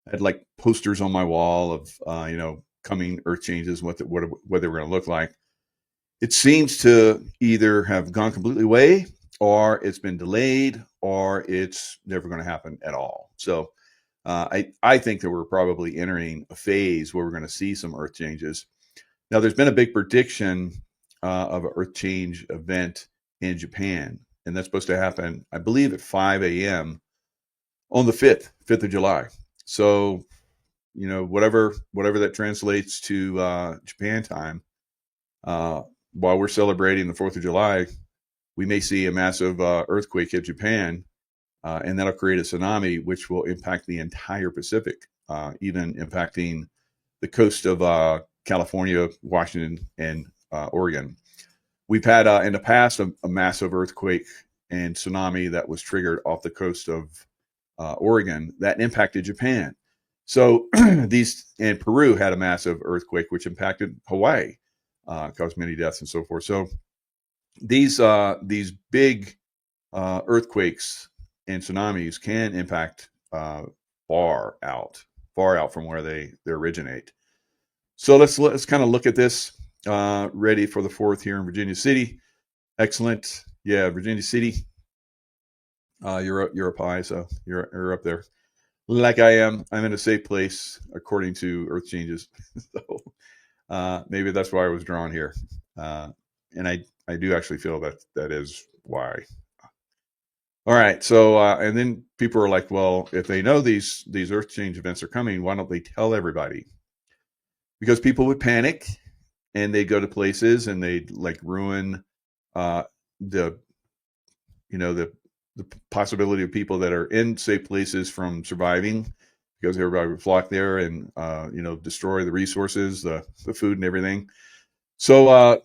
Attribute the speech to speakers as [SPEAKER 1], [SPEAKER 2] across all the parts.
[SPEAKER 1] I had like posters on my wall of coming Earth changes, what they were going to look like. It seems to either have gone completely away, or it's been delayed, or it's never going to happen at all. So I think that we're probably entering a phase where we're going to see some Earth changes. Now, there's been a big prediction of an Earth change event in Japan, and that's supposed to happen, I believe, at 5 a.m. on the 5th of July. So, whatever that translates to Japan time, while we're celebrating the 4th of July, we may see a massive earthquake hit Japan, and that'll create a tsunami, which will impact the entire Pacific, even impacting the coast of California, Washington, and Oregon. We've had in the past a massive earthquake and tsunami that was triggered off the coast of Oregon that impacted Japan. So and Peru had a massive earthquake which impacted Hawaii, caused many deaths and so forth. So these big earthquakes and tsunamis can impact far out from where they originate. So let's kind of look at this. Ready for the 4th here in Virginia City. Excellent. Yeah, Virginia City. You're up high, so you're up there. Like I am. I'm in a safe place according to Earth changes. So maybe that's why I was drawn here. And I do actually feel that is why. All right. So and then people are like, well, if they know these Earth change events are coming, why don't they tell everybody? Because people would panic, and they'd go to places and they'd like ruin the possibility of people that are in safe places from surviving, because everybody would flock there and destroy the resources, the food and everything. So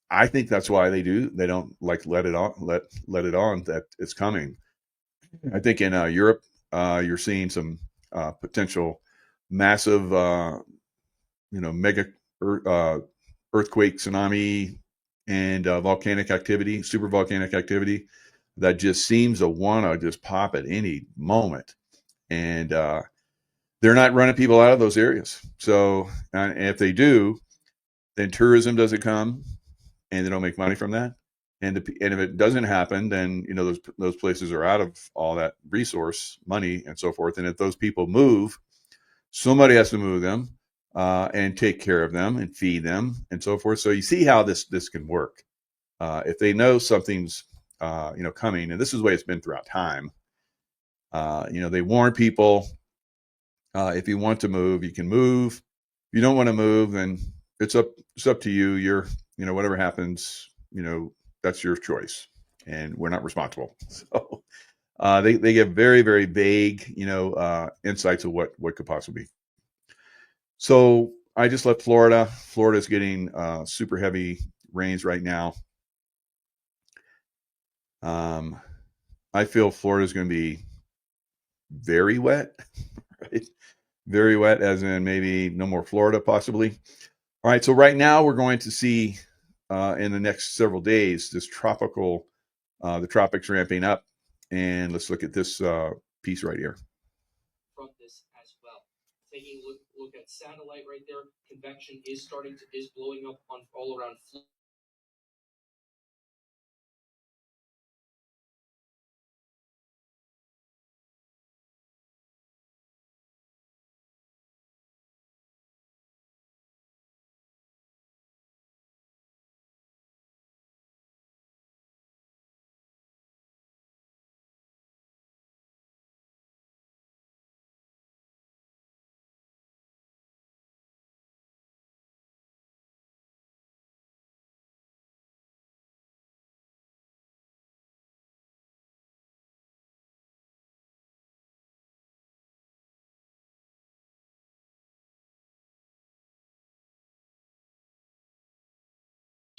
[SPEAKER 1] I think that's why they don't like let it on that it's coming. I think in Europe you're seeing some potential massive mega earthquake, tsunami, and volcanic activity, super volcanic activity that just seems to want to just pop at any moment. And they're not running people out of those areas. So if they do, then tourism doesn't come, and they don't make money from that. And if it doesn't happen, then those places are out of all that resource, money, and so forth. And if those people move, somebody has to move them and take care of them and feed them and so forth. So you see how this can work. If they know something's coming, and this is the way it's been throughout time. They warn people. If you want to move, you can move. If you don't want to move, then it's up to you. You're whatever happens, that's your choice, and we're not responsible. So they give very, very vague insights of what could possibly be. So I just left Florida. Florida's getting super heavy rains right now. I feel Florida's going to be very wet, right? Very wet, as in maybe no more Florida, possibly. All right, so right now we're going to see in the next several days this the tropics ramping up. And let's look at this piece right here.
[SPEAKER 2] From this as well. Taking a look at satellite right there, convection is blowing up on all around Florida.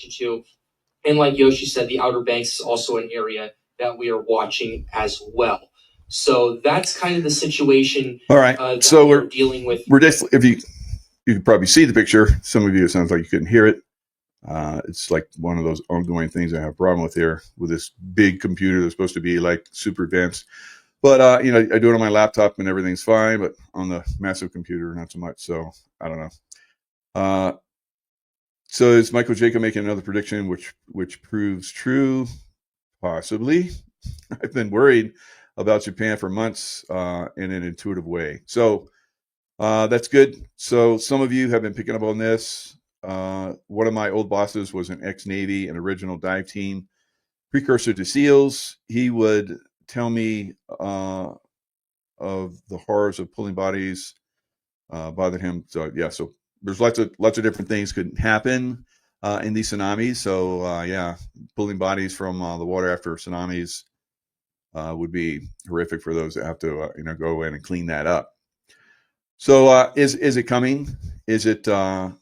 [SPEAKER 2] To. And like Yoshi said, the Outer Banks is also an area that we are watching as well. So that's kind of the situation.
[SPEAKER 1] All right. So we're dealing with. We're just, if you can probably see the picture. Some of you, it sounds like you couldn't hear it. It's like one of those ongoing things I have a problem with here with this big computer that's supposed to be like super advanced. But you know, I do it on my laptop and everything's fine, but on the massive computer, not so much. So I don't know. Uh, so is Michael Jacob making another prediction, which proves true? Possibly. I've been worried about Japan for months in an intuitive way. So that's good. So some of you have been picking up on this. One of my old bosses was an ex-Navy, an original dive team, precursor to SEALs. He would tell me of the horrors of pulling bodies bothered him. So yeah, so there's lots of different things could happen in these tsunamis. So yeah, pulling bodies from the water after tsunamis would be horrific for those that have to you know, go in and clean that up. So is it coming? Is it are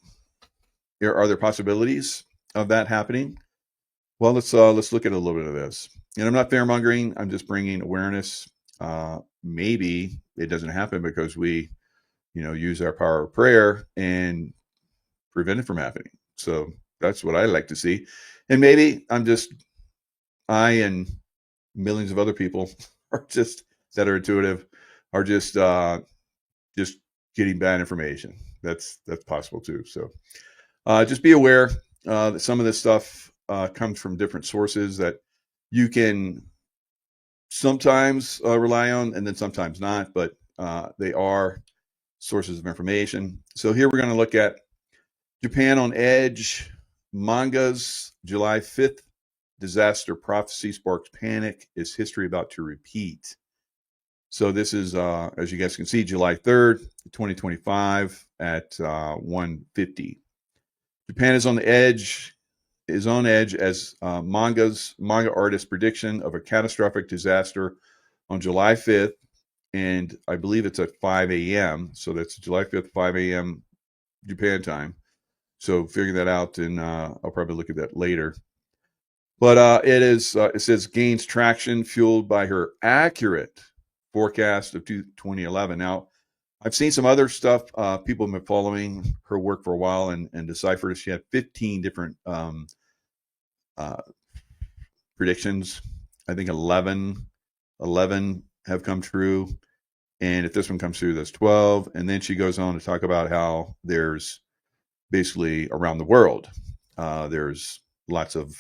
[SPEAKER 1] there possibilities of that happening? Well, let's look at a little bit of this. And I'm not fear mongering. I'm just bringing awareness. Maybe it doesn't happen because we, you know, use our power of prayer and prevent it from happening. So that's what I like to see. And maybe I and millions of other people are just that are intuitive are just getting bad information. That's possible too. So just be aware that some of this stuff comes from different sources that you can sometimes rely on and then sometimes not, but they are sources of information. So here we're going to look at Japan on edge, mangas, July 5th, disaster prophecy sparks panic. Is history about to repeat? So this is, as you guys can see, July 3rd, 2025 at 1:50. Japan is on edge as manga artist prediction of a catastrophic disaster on July 5th. And I believe it's at 5 a.m. So that's July 5th, 5 a.m. Japan time. So figure that out, and I'll probably look at that later. But it says gains traction fueled by her accurate forecast of 2011. Now, I've seen some other stuff. People have been following her work for a while and deciphered. She had 15 different predictions. I think 11 have come true. And if this one comes through, that's 12. And then she goes on to talk about how there's basically around the world, there's lots of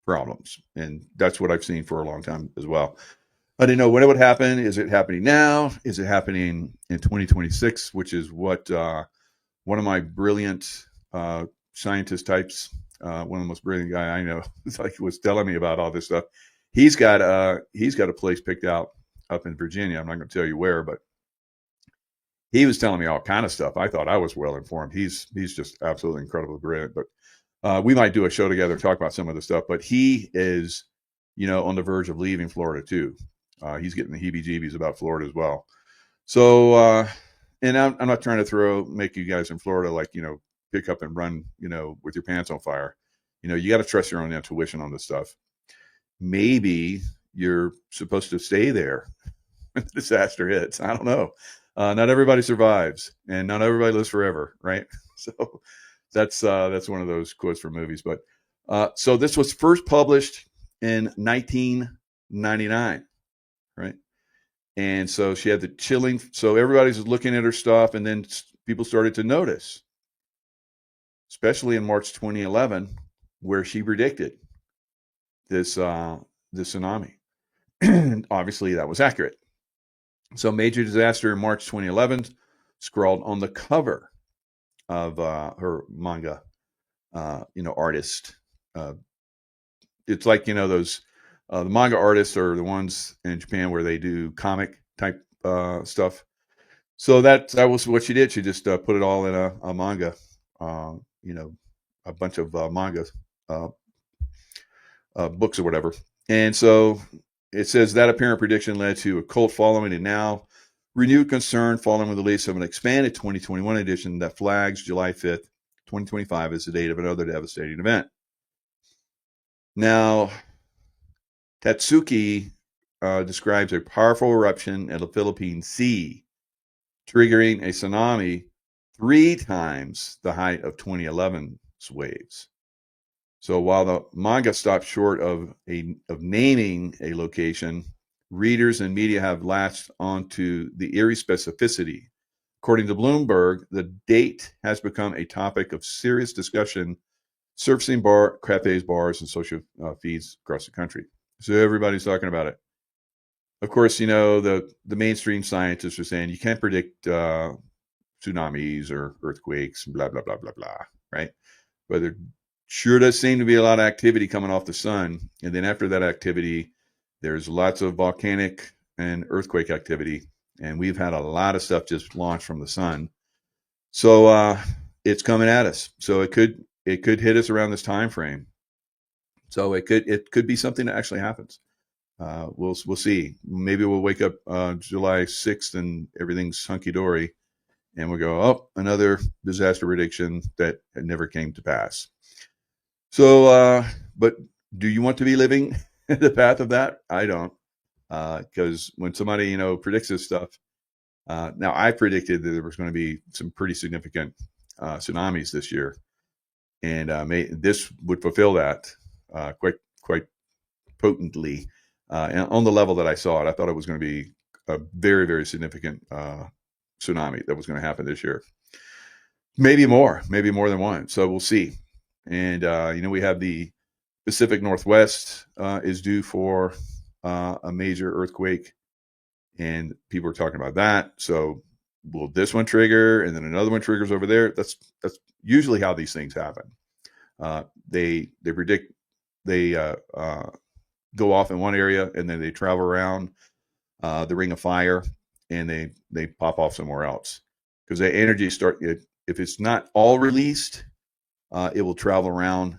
[SPEAKER 1] problems. And that's what I've seen for a long time as well. I didn't know when it would happen. Is it happening now? Is it happening in 2026, which is what one of my brilliant scientist types, one of the most brilliant guy I know, was telling me about all this stuff. He's got a place picked out up in Virginia. I'm not going to tell you where, but he was telling me all kind of stuff. I thought I was well informed. He's just absolutely incredibly brilliant. But we might do a show together and talk about some of the stuff. But he is, you know, on the verge of leaving Florida too. He's getting the heebie-jeebies about Florida as well. So, and I'm not trying to make you guys in Florida like, you know, pick up and run, you know, with your pants on fire. You know, you got to trust your own intuition on this stuff. Maybe you're supposed to stay there when the disaster hits. I don't know. Not everybody survives, and not everybody lives forever, right? So that's one of those quotes from movies. But so this was first published in 1999, right? And so she had the chilling. So everybody's looking at her stuff, and then people started to notice, especially in March 2011, where she predicted this tsunami. Obviously, that was accurate. So major disaster in March 2011, scrawled on the cover of her manga, you know, artist. It's like, you know, those the manga artists are the ones in Japan where they do comic type stuff. So that was what she did. She just put it all in a manga, you know, a bunch of manga books or whatever. And so it says that apparent prediction led to a cult following, and now renewed concern following the release of an expanded 2021 edition that flags July 5th, 2025 as the date of another devastating event. Now, Tatsuki describes a powerful eruption in the Philippine Sea, triggering a tsunami 3 times the height of 2011's waves. So while the manga stopped short of naming a location, readers and media have latched onto the eerie specificity. According to Bloomberg, the date has become a topic of serious discussion, surfacing cafes, bars, and social feeds across the country. So everybody's talking about it. Of course, the mainstream scientists are saying you can't predict tsunamis or earthquakes, blah, blah, blah, blah, blah, right? But there sure does seem to be a lot of activity coming off the sun. And then after that activity, there's lots of volcanic and earthquake activity. And we've had a lot of stuff just launched from the sun. So it's coming at us. So it could hit us around this time frame. So it could be something that actually happens. We'll see. Maybe we'll wake up July 6th and everything's hunky dory, and we'll go, oh, another disaster prediction that never came to pass. So, but do you want to be living the path of that? I don't, because when somebody predicts this stuff, now I predicted that there was going to be some pretty significant tsunamis this year, and this would fulfill that quite potently. And on the level that I saw it, I thought it was going to be a very, very significant tsunami that was going to happen this year. Maybe more than one. So we'll see. And, we have the Pacific Northwest is due for a major earthquake. And people are talking about that. So will this one trigger? And then another one triggers over there. That's usually how these things happen. They predict, they go off in one area, and then they travel around the ring of fire, and they pop off somewhere else, because the energy if it's not all released, it will travel around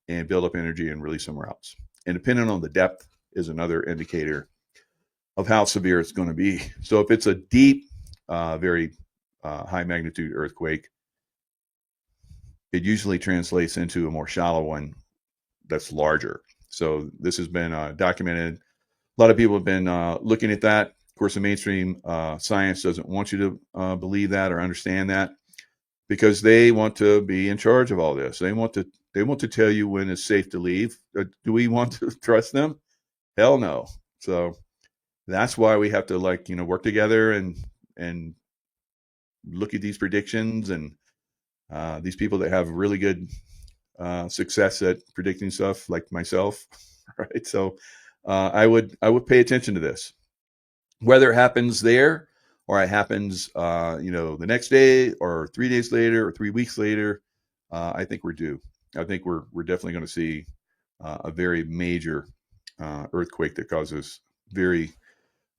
[SPEAKER 1] and build up energy and release somewhere else. And depending on the depth is another indicator of how severe it's going to be. So if it's a deep, very high magnitude earthquake, it usually translates into a more shallow one that's larger. So this has been documented. A lot of people have been looking at that. Of course, the mainstream science doesn't want you to believe that or understand that, because they want to be in charge of all this. They want to tell you when it's safe to leave. Do we want to trust them? Hell no. So that's why we have to work together and look at these predictions, and these people that have really good success at predicting stuff, like myself, right? So I would pay attention to this, whether it happens there or it happens the next day or 3 days later or 3 weeks later. I think we're due. I think we're definitely going to see a very major earthquake that causes very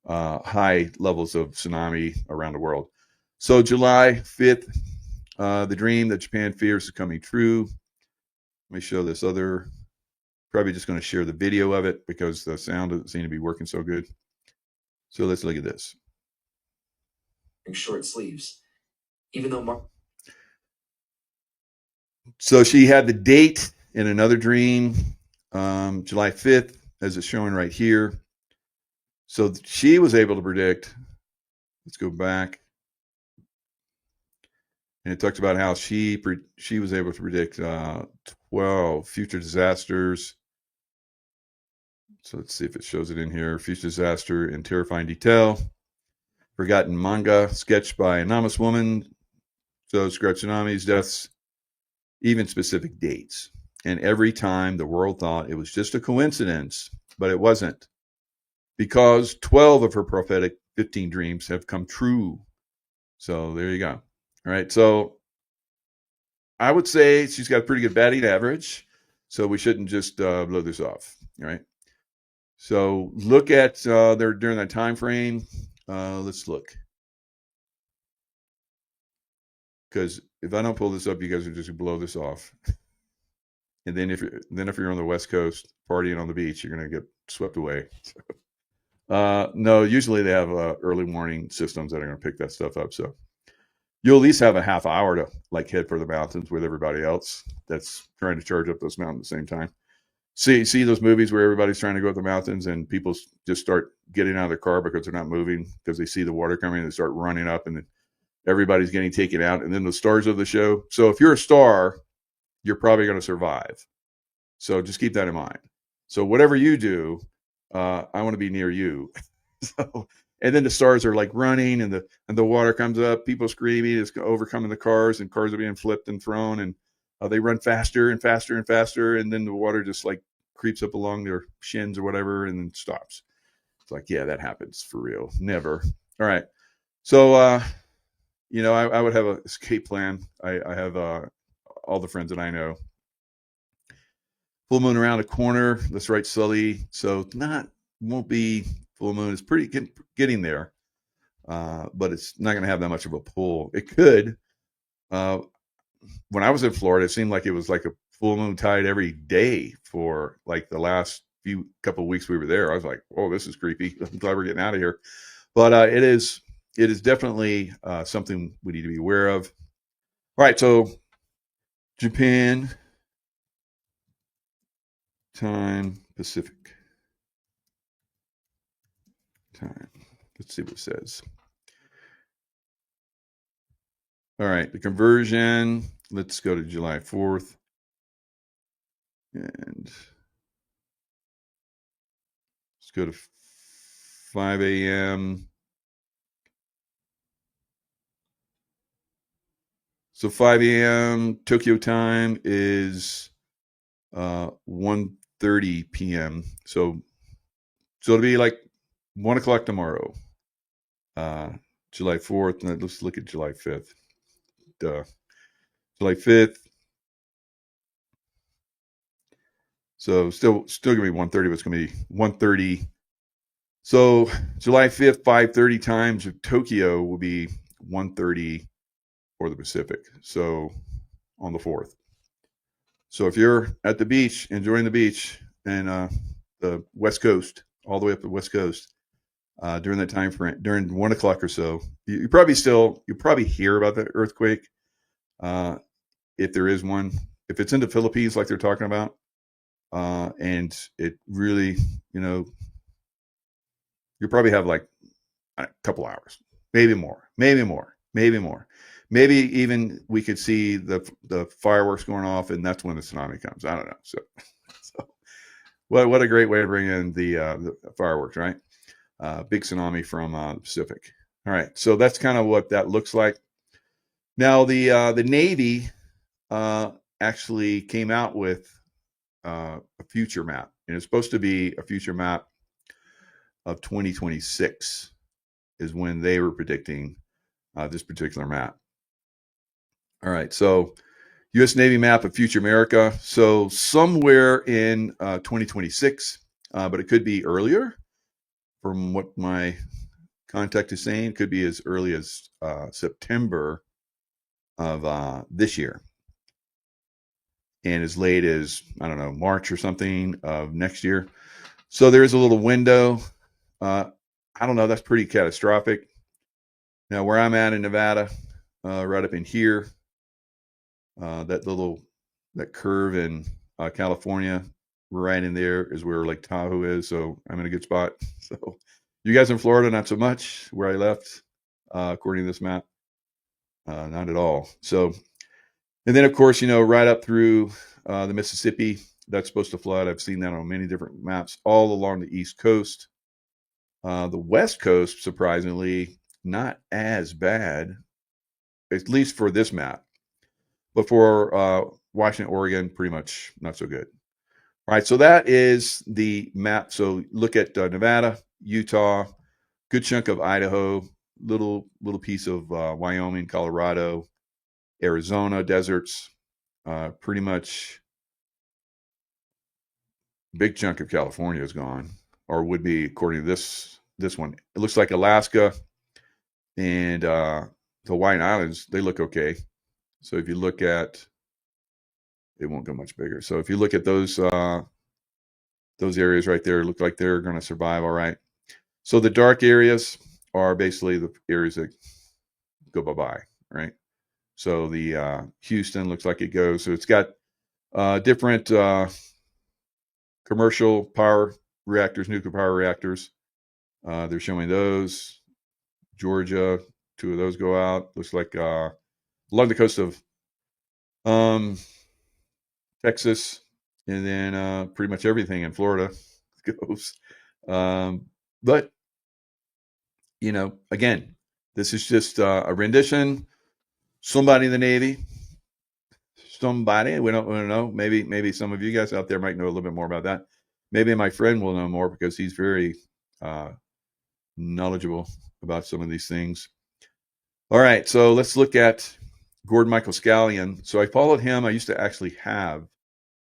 [SPEAKER 1] high levels of tsunami around the world. So July 5th, the dream that Japan fears is coming true. Let me show this other, probably just going to share the video of it because the sound doesn't seem to be working so good. So let's look at this.
[SPEAKER 2] Short sleeves, even though
[SPEAKER 1] So she had the date in another dream, July 5th, as it's showing right here. So she was able to predict, let's go back. And it talks about how she was able to predict 12 future disasters. So let's see if it shows it in here. Future disaster in terrifying detail. Forgotten manga sketched by anonymous woman. So describe tsunamis, deaths, even specific dates. And every time the world thought it was just a coincidence, but it wasn't. Because 12 of her prophetic 15 dreams have come true. So there you go. All right. So I would say she's got a pretty good batting average. So we shouldn't just blow this off. All right. So look at there during that time frame. Let's look. Because if I don't pull this up, you guys are just gonna blow this off. And then if you're on the West Coast partying on the beach, you're gonna get swept away. No, usually they have early warning systems that are gonna pick that stuff up. So you'll at least have a half hour to head for the mountains with everybody else that's trying to charge up those mountains at the same time. See those movies where everybody's trying to go up the mountains and people just start getting out of their car because they're not moving because they see the water coming and they start running up, and then everybody's getting taken out. And then the stars of the show. So if you're a star, you're probably going to survive. So just keep that in mind. So whatever you do, I want to be near you. So, and then the stars are like running, and the water comes up, people screaming, it's overcoming the cars, and cars are being flipped and thrown, and they run faster and faster and faster, and then the water just like creeps up along their shins or whatever, and then stops. It's like, yeah, that happens for real. Never. All right. So, I would have an escape plan. I have all the friends that I know. Full moon around the corner. Let's write Sully. So won't be full moon. It's pretty getting there, but it's not going to have that much of a pull. It could. When I was in Florida, it seemed like it was like a full moon tide every day for like the last couple of weeks we were there. I was like, "Oh, this is creepy. I'm glad we're getting out of here." But it is definitely something we need to be aware of. All right, so Japan time, Pacific time. Let's see what it says. All right, the conversion. Let's go to July 4th. And let's go to 5 a.m. So 5 a.m. Tokyo time is 1:30 p.m. So it'll be like 1 o'clock tomorrow, July 4th. And let's look at July 5th. July 5th. So still gonna be 1:30, but it's gonna be 1:30. So July 5th, 5:30 times of Tokyo will be 1:30 for the Pacific. So on the 4th. So if you're at the beach, enjoying the beach, and the West Coast, all the way up the West Coast, during that time frame, during 1 o'clock or so, you probably hear about the earthquake, if there is one. If it's in the Philippines, like they're talking about, and it really, you'll probably have like a couple hours, maybe more. Maybe even we could see the fireworks going off, and that's when the tsunami comes. I don't know. So what a great way to bring in the fireworks, right? Big tsunami from the Pacific. All right, so that's kind of what that looks like. Now the Navy actually came out with a future map, and it's supposed to be a future map of 2026 is when they were predicting this particular map. All right, so U.S. Navy map of future America. So somewhere in 2026, but it could be earlier. From what my contact is saying, it could be as early as September of this year, and as late as, I don't know, March or something of next year. So there is a little window. I don't know. That's pretty catastrophic. Now, where I'm at in Nevada, right up in here, that curve in California, right in there is where Lake Tahoe is. So I'm in a good spot. So you guys in Florida, not so much where I left, according to this map, not at all. So, and then of course, right up through the Mississippi, that's supposed to flood. I've seen that on many different maps all along the East Coast. The West Coast, surprisingly, not as bad, at least for this map. But for Washington, Oregon, pretty much not so good. All right, so that is the map. So look at Nevada, Utah, good chunk of Idaho, little piece of Wyoming, Colorado, Arizona, deserts, pretty much big chunk of California is gone, or would be according to this one. It looks like Alaska and the Hawaiian Islands, they look okay. So if you look at, it won't go much bigger. So if you look at those areas right there, look like they're going to survive all right. So the dark areas are basically the areas that go bye-bye, right? So the Houston looks like it goes. So it's got different commercial power reactors, nuclear power reactors. They're showing those. Georgia, 2 of those go out. Looks like along the coast of Texas, and then pretty much everything in Florida goes. But Again, this is just a rendition. Somebody in the Navy, we don't know. Maybe some of you guys out there might know a little bit more about that. Maybe my friend will know more because he's very knowledgeable about some of these things. All right, so let's look at Gordon Michael Scallion. So I followed him. I used to actually have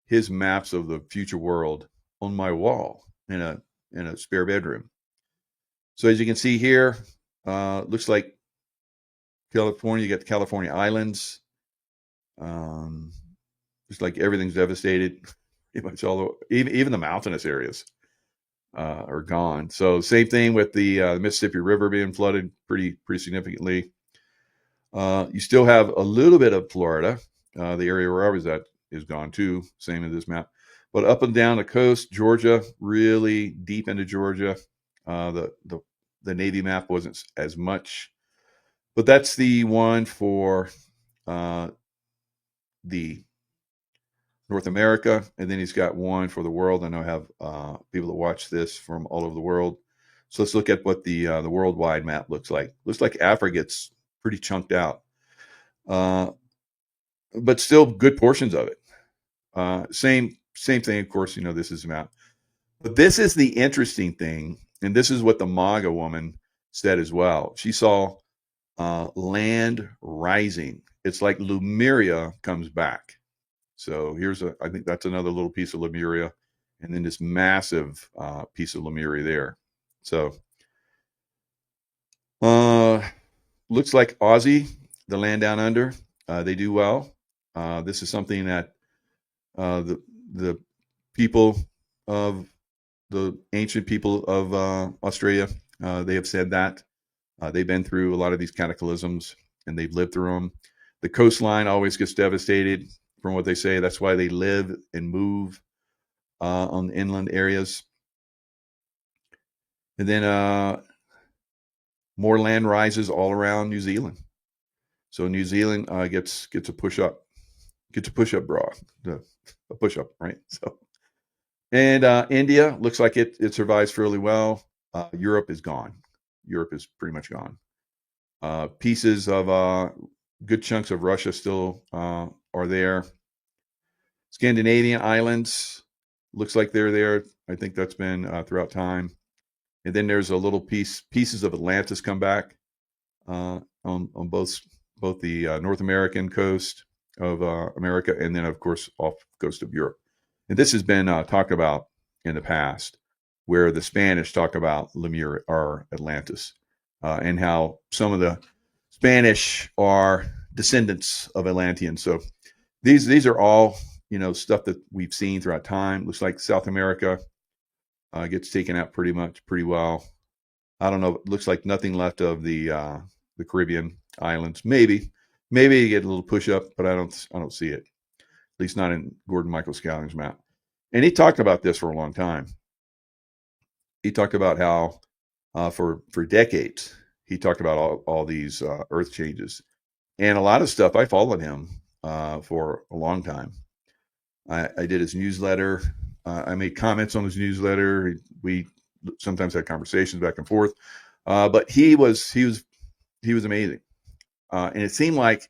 [SPEAKER 1] his maps of the future world on my wall in a spare bedroom. So as you can see here, looks like California. You got the California Islands. Looks like everything's devastated. Pretty much even the mountainous areas are gone. So same thing with the Mississippi River being flooded pretty significantly. You still have a little bit of Florida. The area where I was at is gone too, same as this map. But up and down the coast, Georgia, really deep into Georgia. The Navy map wasn't as much, but that's the one for the North America, and then he's got one for the world. I know I have people that watch this from all over the world. So let's look at what the worldwide map looks like. Looks like Africa gets pretty chunked out, but still good portions of it. Same thing, of course. This is a map, but this is the interesting thing, and this is what the MAGA woman said as well. She saw land rising. It's like Lemuria comes back. So I think that's another little piece of Lemuria, and then this massive piece of Lemuria there. So looks like Aussie, the land down under, they do well. This is something that the people of the ancient people of Australia, they have said that they've been through a lot of these cataclysms and they've lived through them. The coastline always gets devastated. From what they say, that's why they live and move on the inland areas. And then more land rises all around New Zealand. So New Zealand gets a push-up bra, a push-up, right? So, and India looks like it survives fairly well. Europe is gone. Europe is pretty much gone. Pieces of good chunks of Russia still are there. Scandinavian islands looks like they're there. I think that's been throughout time. And then there's a little pieces of Atlantis come back on both the North American coast of America and then of course off the coast of Europe. And this has been talked about in the past, where the Spanish talk about Lemuria or Atlantis, and how some of the Spanish are descendants of Atlanteans. So these are all stuff that we've seen throughout time. Looks like South America gets taken out pretty well. I don't know. It looks like nothing left of the Caribbean islands. Maybe you get a little push up, but I don't see it. At least not in Gordon Michael Scallion's map. And he talked about this for a long time. He talked about how for decades he talked about all these earth changes, and a lot of stuff. I followed him for a long time. I did his newsletter. I made comments on his newsletter. We sometimes had conversations back and forth. But he was amazing. And it seemed like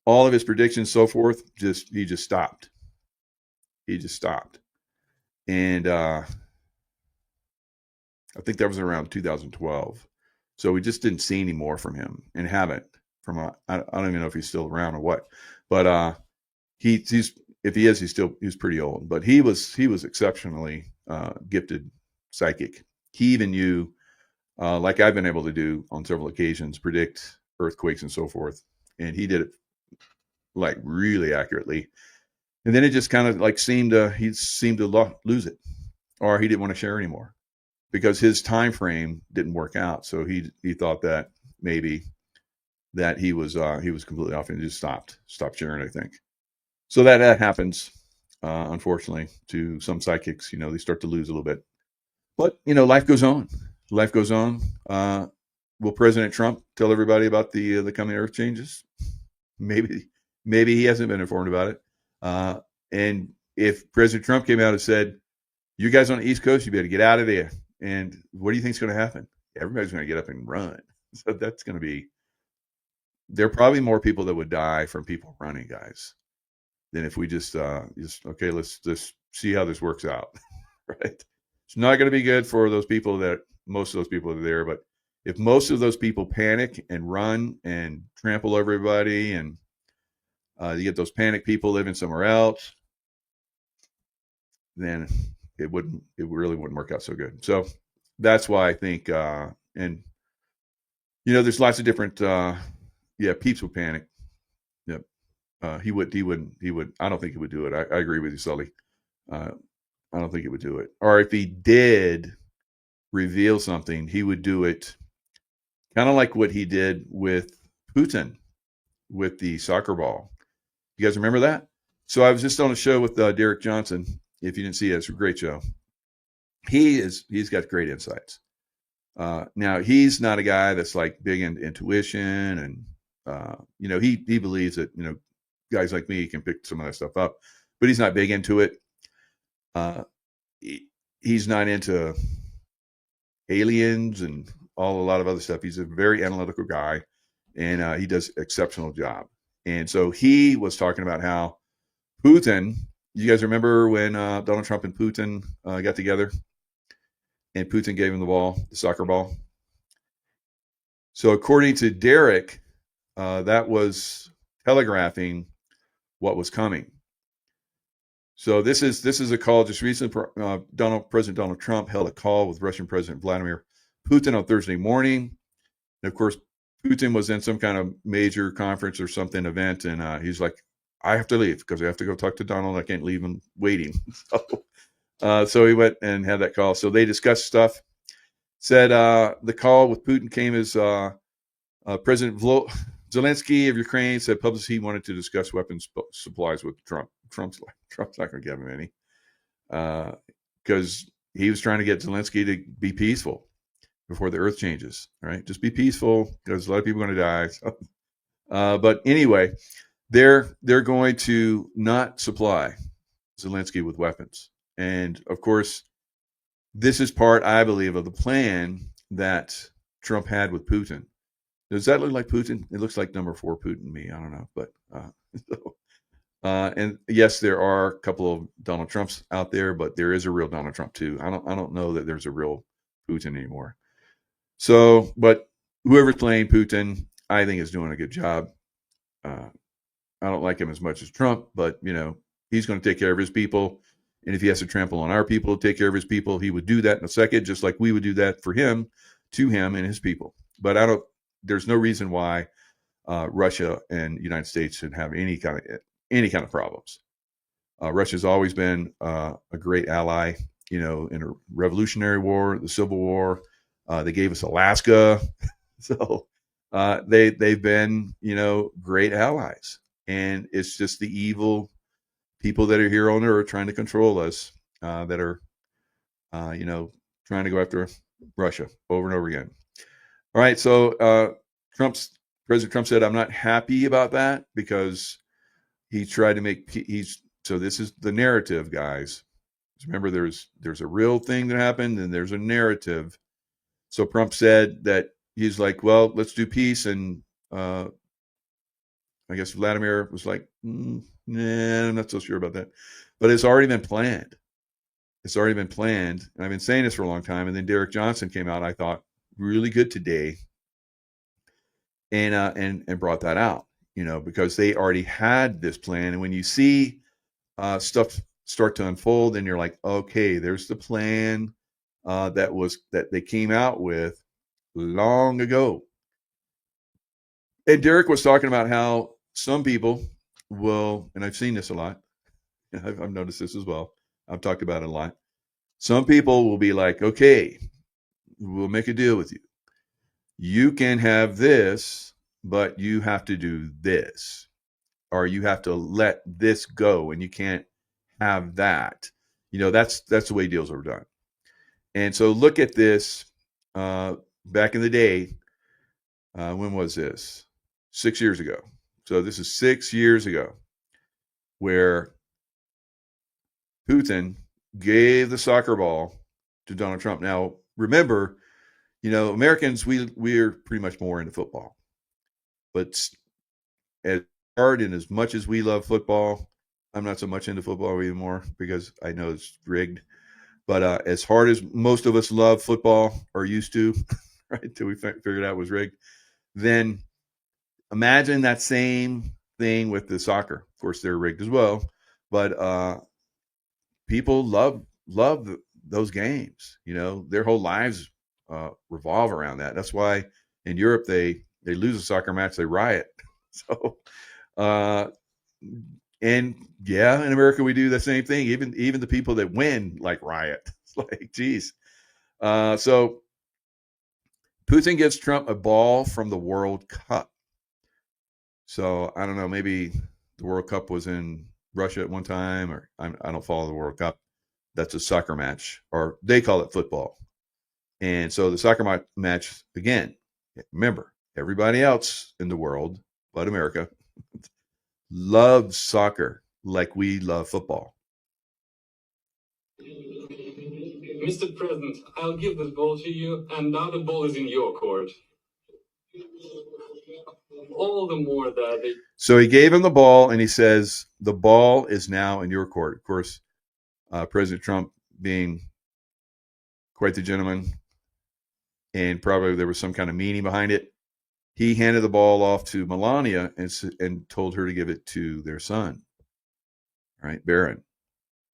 [SPEAKER 1] all of his predictions, so forth, he just stopped. He just stopped. And I think that was around 2012. So we just didn't see any more from him, and haven't I don't even know if he's still around or what. But he's if he is, he's pretty old. But he was exceptionally gifted psychic. He even knew, like I've been able to do on several occasions, predict earthquakes and so forth. And he did it like really accurately. And then it just kind of like seemed to lose it, or he didn't want to share anymore because his time frame didn't work out. So he thought that maybe that he was completely off and just stopped sharing, I think. So that happens, unfortunately, to some psychics. They start to lose a little bit. But, life goes on. Life goes on. Will President Trump tell everybody about the coming earth changes? Maybe he hasn't been informed about it. And if President Trump came out and said, you guys on the East Coast, you better get out of there. And what do you think is going to happen? everybody's going to get up and run. So that's going to be, there are probably more people that would die from people running, guys, than if we just okay, let's just see how this works out, right? It's not going to be good for those people that most of those people are there, but if most of those people panic and run and trample everybody, and you get those panic people living somewhere else, then it really wouldn't work out so good. So that's why I think, and there's lots of different, Peeps would panic. Yep. He would. I don't think he would do it. I agree with you, Sully. I don't think he would do it. Or if he did reveal something, he would do it kind of like what he did with Putin with the soccer ball. You guys remember that? So I was just on a show with Derek Johnson. If you didn't see it, it's a great show. He's got great insights. Now he's not a guy that's like big into intuition, and he believes that guys like me can pick some of that stuff up, but he's not big into it. He's not into aliens and a lot of other stuff. He's a very analytical guy, and he does an exceptional job. And so he was talking about how Putin, you guys remember when Donald Trump and Putin got together, and Putin gave him the soccer ball? So according to Derek, that was telegraphing what was coming. So this is a call just recently. President Donald Trump held a call with Russian President Vladimir Putin on Thursday morning. And of course, Putin was in some kind of major conference or something event, and he's like, I have to leave because I have to go talk to Donald. I can't leave him waiting. So he went and had that call. So they discussed stuff. Said the call with Putin came as President Zelensky of Ukraine said publicly he wanted to discuss weapons supplies with Trump. Trump's not going to give him any because he was trying to get Zelensky to be peaceful before the earth changes. Right? Just be peaceful because a lot of people are going to die. So, but anyway, they're going to not supply Zelensky with weapons. And of course, this is part, I believe, of the plan that Trump had with Putin. Does that look like Putin? It looks like number 4 Putin to me. I don't know. But and yes, there are a couple of Donald Trumps out there, but there is a real Donald Trump too. I don't know that there's a real Putin anymore. So, but whoever's playing Putin, I think is doing a good job. I don't like him as much as Trump, but he's going to take care of his people. And if he has to trample on our people to take care of his people, he would do that in a second, just like we would do that for him, to him and his people. But there's no reason why Russia and the United States should have any kind of problems. Russia's always been a great ally, in a Revolutionary War, the Civil War. They gave us Alaska. So they've been, great allies. And it's just the evil people that are here on Earth trying to control us that are, trying to go after Russia over and over again. All right. So President Trump said, I'm not happy about that because he tried to so this is the narrative, guys. Remember, there's a real thing that happened and there's a narrative. So Trump said that he's like, well, let's do peace. And I guess Vladimir was like, nah, I'm not so sure about that. But it's already been planned. And I've been saying this for a long time. And then Derek Johnson came out, I thought, really good today. And brought that out, because they already had this plan. And when you see stuff start to unfold, and you're like, okay, there's the plan that they came out with long ago. And Derek was talking about how some people will, and I've seen this a lot. I've noticed this as well. I've talked about it a lot. Some people will be like, okay, we'll make a deal with you. You can have this, but you have to do this, or you have to let this go, and you can't have that. That's the way deals are done. And so look at this. Back in the day, when was this? 6 years ago. So this is 6 years ago, where Putin gave the soccer ball to Donald Trump. Now, remember, Americans, we're pretty much more into football, but as hard and as much as we love football, I'm not so much into football anymore because I know it's rigged. But as hard as most of us love football or used to, right, until we figured out it was rigged, then imagine that same thing with the soccer. Of course, they're rigged as well, but people love those games. Their whole lives revolve around that. That's why in Europe they lose a soccer match, they riot. So, and yeah, in America we do the same thing. Even the people that win like riot. It's like, geez. So Putin gives Trump a ball from the World Cup. So I don't know, maybe the World Cup was in Russia at one time, or I don't follow the World Cup. That's a soccer match, or they call it football. And so the soccer match, again, remember, everybody else in the world, but America, loves soccer like we love football.
[SPEAKER 3] Mr. President, I'll give the ball to you, and now the ball is in your court. All the more that
[SPEAKER 1] So he gave him the ball, and he says, the ball is now in your court. Of course, President Trump being quite the gentleman, and probably there was some kind of meaning behind it, he handed the ball off to Melania and told her to give it to their son, right, Barron.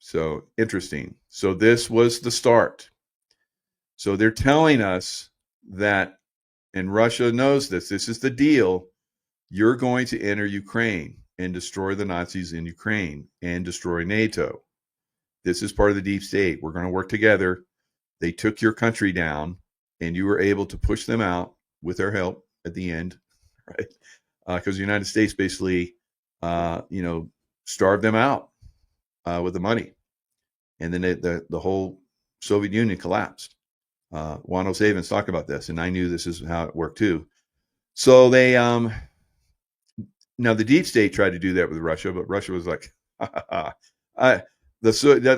[SPEAKER 1] So interesting. So this was the start. So they're telling us that, and Russia knows this is the deal. You're going to enter Ukraine and destroy the Nazis in Ukraine and destroy NATO. This is part of the deep state. We're going to work together. They took your country down, and you were able to push them out with their help at the end, right? Because the United States basically, starved them out with the money. And then the whole Soviet Union collapsed. Juan O'Savins talked about this, and I knew this is how it worked too. So they, now the deep state tried to do that with Russia, but Russia was like, that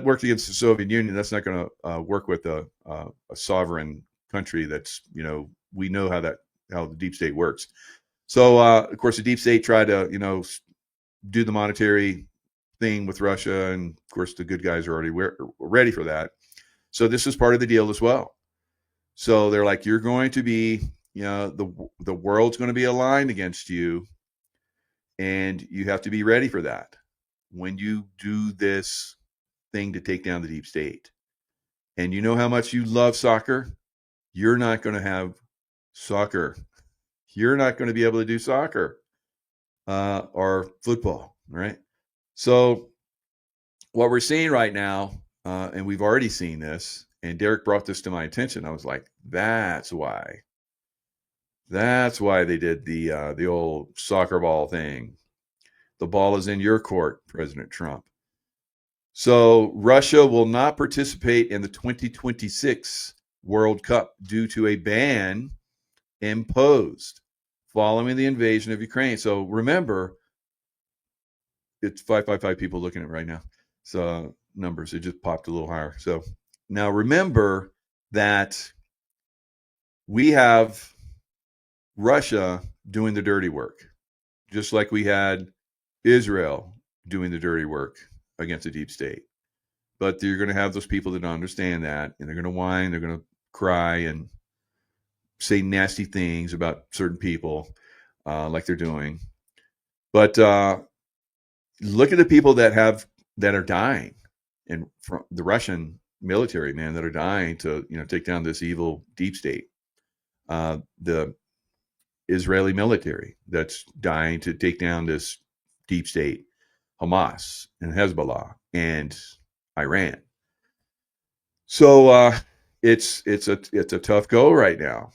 [SPEAKER 1] worked against the Soviet Union. That's not going to work with a sovereign country. That's, we know how the deep state works. So of course the deep state tried to, do the monetary thing with Russia, and of course the good guys are already ready for that. So this is part of the deal as well. So they're like, you're going to be, the world's going to be aligned against you, and you have to be ready for that when you do this thing to take down the deep state. And you know how much you love soccer? You're not going to have soccer. You're not going to be able to do soccer or football, right? So what we're seeing right now, and we've already seen this, and Derek brought this to my attention. I was like, that's why they did the old soccer ball thing. The ball is in your court, President Trump. So Russia will not participate in the 2026 World Cup due to a ban imposed following the invasion of Ukraine. So remember, it's 555 people looking at it right now. So numbers, it just popped a little higher. So now remember that we have Russia doing the dirty work, just like we had Israel doing the dirty work against the deep state. But you're going to have those people that don't understand that, and they're going to whine, they're going to cry and say nasty things about certain people, like they're doing. But look at the people that are dying, and from the Russian military, man, that are dying to take down this evil deep state. The Israeli military that's dying to take down this deep state, Hamas and Hezbollah and Iran. So it's a tough go right now.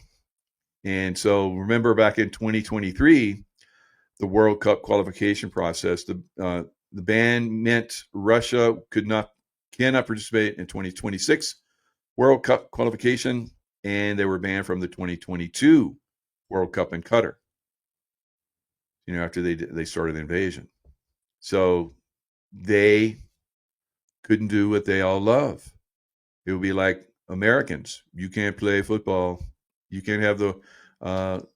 [SPEAKER 1] And so remember back in 2023, the World Cup qualification process, the ban meant Russia cannot participate in 2026 World Cup qualification, and they were banned from the 2022 World Cup in Qatar. After they started the invasion, so they couldn't do what they all love. It would be like Americans: you can't play football, You can't have the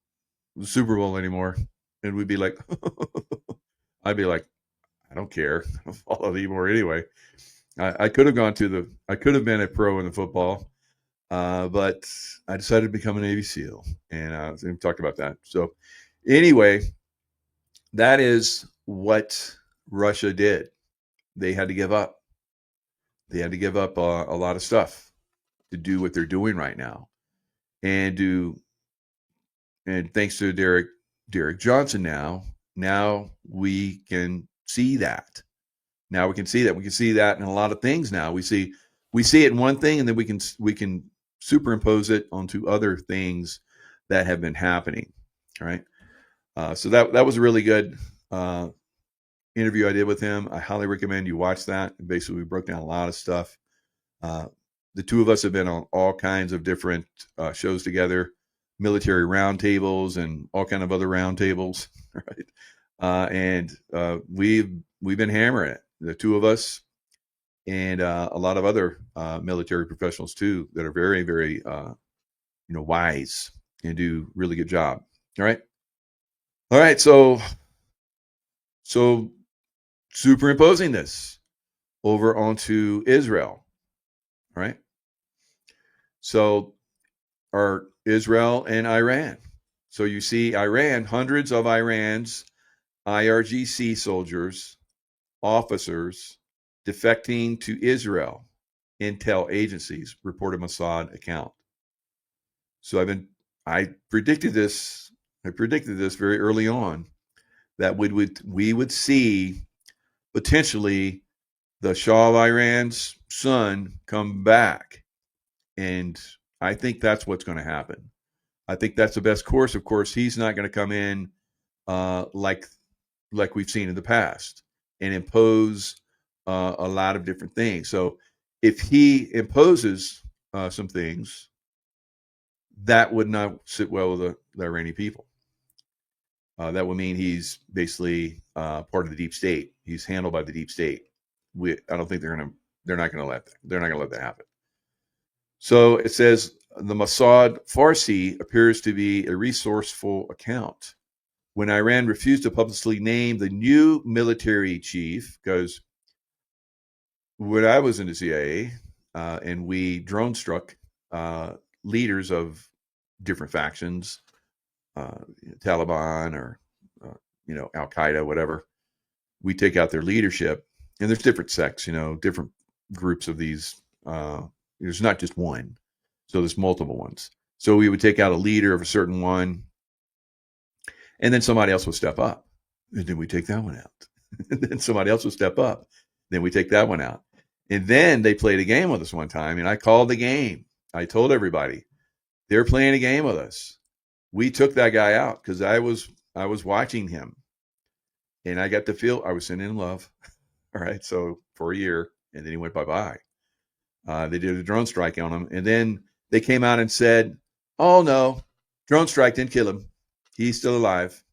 [SPEAKER 1] Super Bowl anymore. And we'd be like, I'd be like, I don't care. I don't follow anymore anyway. I could have I could have been a pro in the football, but I decided to become a Navy SEAL, and we talked about that. So anyway, that is what Russia did. They had to give up. They had to give up a lot of stuff to do what they're doing right now, and thanks to Derek Johnson now we can see that. Now we can see that. We can see that in a lot of things now. We see it in one thing, and then we can superimpose it onto other things that have been happening. All right. So that was a really good interview I did with him. I highly recommend you watch that. Basically, we broke down a lot of stuff. The two of us have been on all kinds of different shows together, military roundtables and all kind of other roundtables, right? And we've been hammering it, the two of us, and a lot of other military professionals too that are very, very wise and do really good job. All right. So superimposing this over onto Israel. All right. So are Israel and Iran. So you see Iran, hundreds of Iran's IRGC soldiers, officers defecting to Israel, intel agencies, reported Mossad account. So I predicted this very early on, that we would see potentially the Shah of Iran's son come back. And I think that's what's going to happen. I think that's the best course. Of course, he's not going to come in like we've seen in the past and impose a lot of different things. So if he imposes some things, that would not sit well with the Iranian people. That would mean he's basically part of the deep state. He's handled by the deep state. I don't think they're not going to let that happen. So it says the Mossad Farsi appears to be a resourceful account. When Iran refused to publicly name the new military chief, because when I was in the CIA and we drone struck leaders of different factions, Taliban or Al Qaeda, whatever, we take out their leadership. And there's different sects, different groups of these. There's not just one, so there's multiple ones. So we would take out a leader of a certain one, and then somebody else would step up, and then we take that one out. And then somebody else would step up, then we take that one out. And then they played a game with us one time, and I called the game. I told everybody they're playing a game with us. We took that guy out because I was watching him, and I got to feel I was sending in love. All right, so for a year, and then he went bye-bye. They did a drone strike on him, and then they came out and said, "Oh no, drone strike didn't kill him. He's still alive."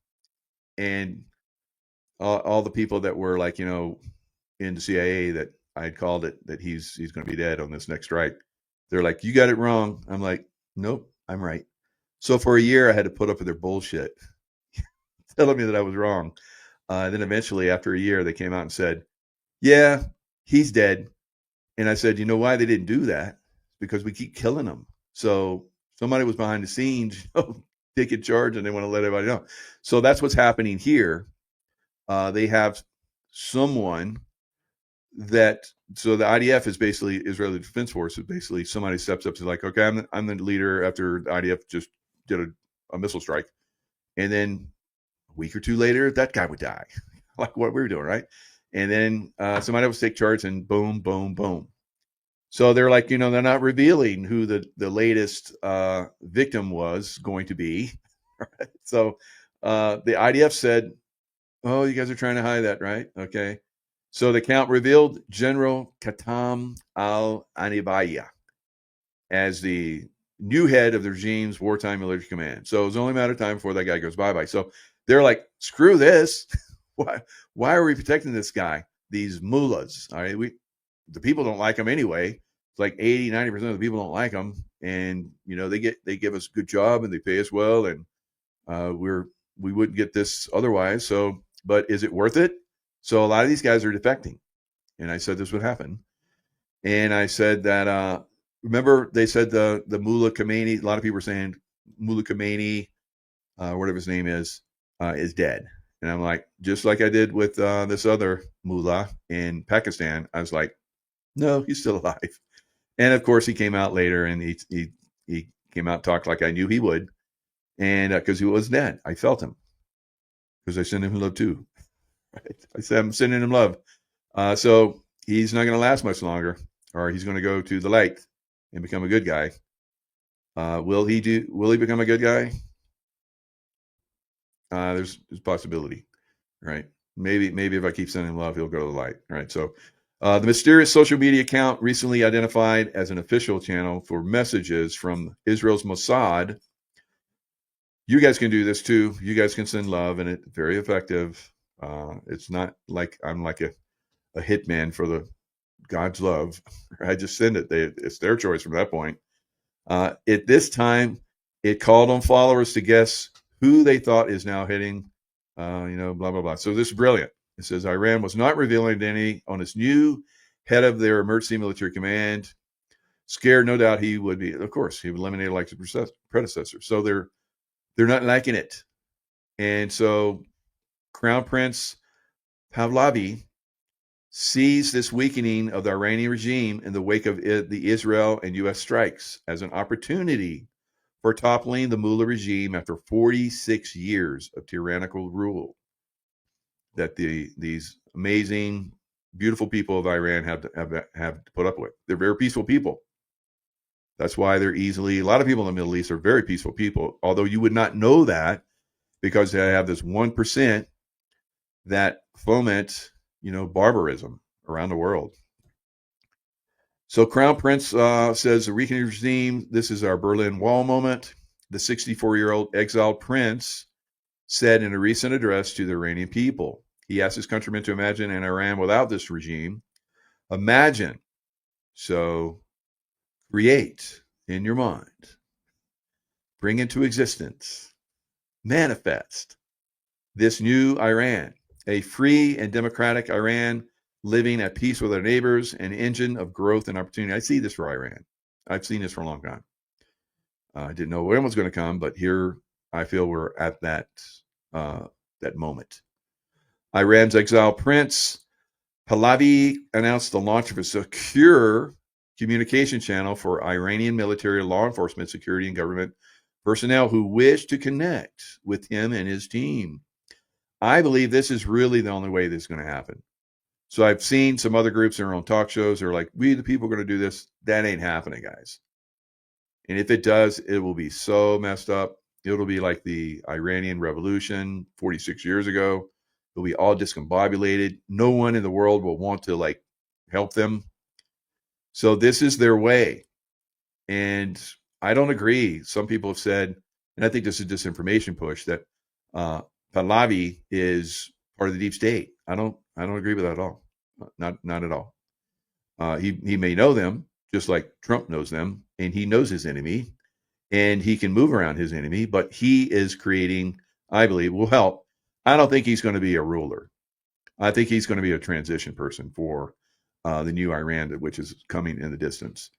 [SPEAKER 1] And all the people that were like, in the CIA that I had called it that he's going to be dead on this next strike, they're like, "You got it wrong." I'm like, "Nope, I'm right." So for a year, I had to put up with their bullshit, telling me that I was wrong. Then eventually, after a year, they came out and said, "Yeah, he's dead." And I said, "You know why they didn't do that? Because we keep killing them." So somebody was behind the scenes, taking charge, and they want to let everybody know. So that's what's happening here. They have someone so the IDF is basically Israeli Defense Force. Is basically somebody steps up to like, okay, I'm the leader after the IDF just did a missile strike. And then a week or two later, that guy would die, like what we were doing, right? And then somebody else take charge, and boom, boom, boom. So they're like, they're not revealing who the latest victim was going to be. Right? So the IDF said, "Oh, you guys are trying to hide that, right?" Okay. So the account revealed General Katam al-Anibaya as the new head of the regime's wartime military command. So it was only a matter of time before that guy goes bye-bye. So they're like, screw this. Why are we protecting this guy? These mullahs. All right. The people don't like him anyway. It's like 80, 90% of the people don't like him. and they give us a good job and they pay us well, and we wouldn't get this otherwise. So, but is it worth it? So a lot of these guys are defecting, and I said this would happen, and I said that remember they said the Mullah Khomeini. A lot of people were saying Mullah Khomeini, whatever his name is dead. And I'm like, just like I did with this other mullah in Pakistan, I was like, no, he's still alive. And of course, he came out later, and he came out and talked like I knew he would, and because he was dead, I felt him because I sent him love too. Right? I said I'm sending him love. So he's not going to last much longer, or he's going to go to the light and become a good guy. Will he become a good guy? There's a possibility, right? Maybe if I keep sending love, he'll go to the light, right? So the mysterious social media account recently identified as an official channel for messages from Israel's Mossad. You guys can do this too. You guys can send love, and it's very effective. It's not like I'm like a hitman for the God's love. I just send it. It's their choice from that point. At this time, it called on followers to guess who they thought is now hitting, blah, blah, blah. So this is brilliant. It says Iran was not revealing identity on its new head of their emergency military command. Scared, no doubt he would be. Of course, he would eliminate like his predecessor. So they're not liking it. And so Crown Prince Pahlavi sees this weakening of the Iranian regime in the wake of the Israel and U.S. strikes as an opportunity for toppling the mullah regime after 46 years of tyrannical rule that these amazing, beautiful people of Iran have to put up with. They're very peaceful people. That's why they're a lot of people in the Middle East are very peaceful people, although you would not know that because they have this 1% that foment, barbarism around the world. So Crown Prince says the weakening regime, this is our Berlin Wall moment. The 64-year-old exiled prince said in a recent address to the Iranian people, he asked his countrymen to imagine an Iran without this regime. Imagine. So create in your mind. Bring into existence. Manifest this new Iran, a free and democratic Iran living at peace with our neighbors, an engine of growth and opportunity. I see this for Iran. I've seen this for a long time. I didn't know when it was going to come, but here I feel we're at that moment. Iran's exiled prince Pahlavi announced the launch of a secure communication channel for Iranian military, law enforcement, security, and government personnel who wish to connect with him and his team. I believe this is really the only way this is going to happen. So I've seen some other groups in their own talk shows. They're like, we the people are going to do this. That ain't happening, guys. And if it does, it will be so messed up. It'll be like the Iranian Revolution 46 years ago. It'll be all discombobulated. No one in the world will want to help them. So this is their way. And I don't agree. Some people have said, and I think this is a disinformation push, that Pahlavi is part of the deep state. I don't agree with that at all. Not at all. He may know them just like Trump knows them, and he knows his enemy, and he can move around his enemy, but he is creating, I believe, will help. I don't think he's going to be a ruler. I think he's going to be a transition person for the new Iran, which is coming in the distance.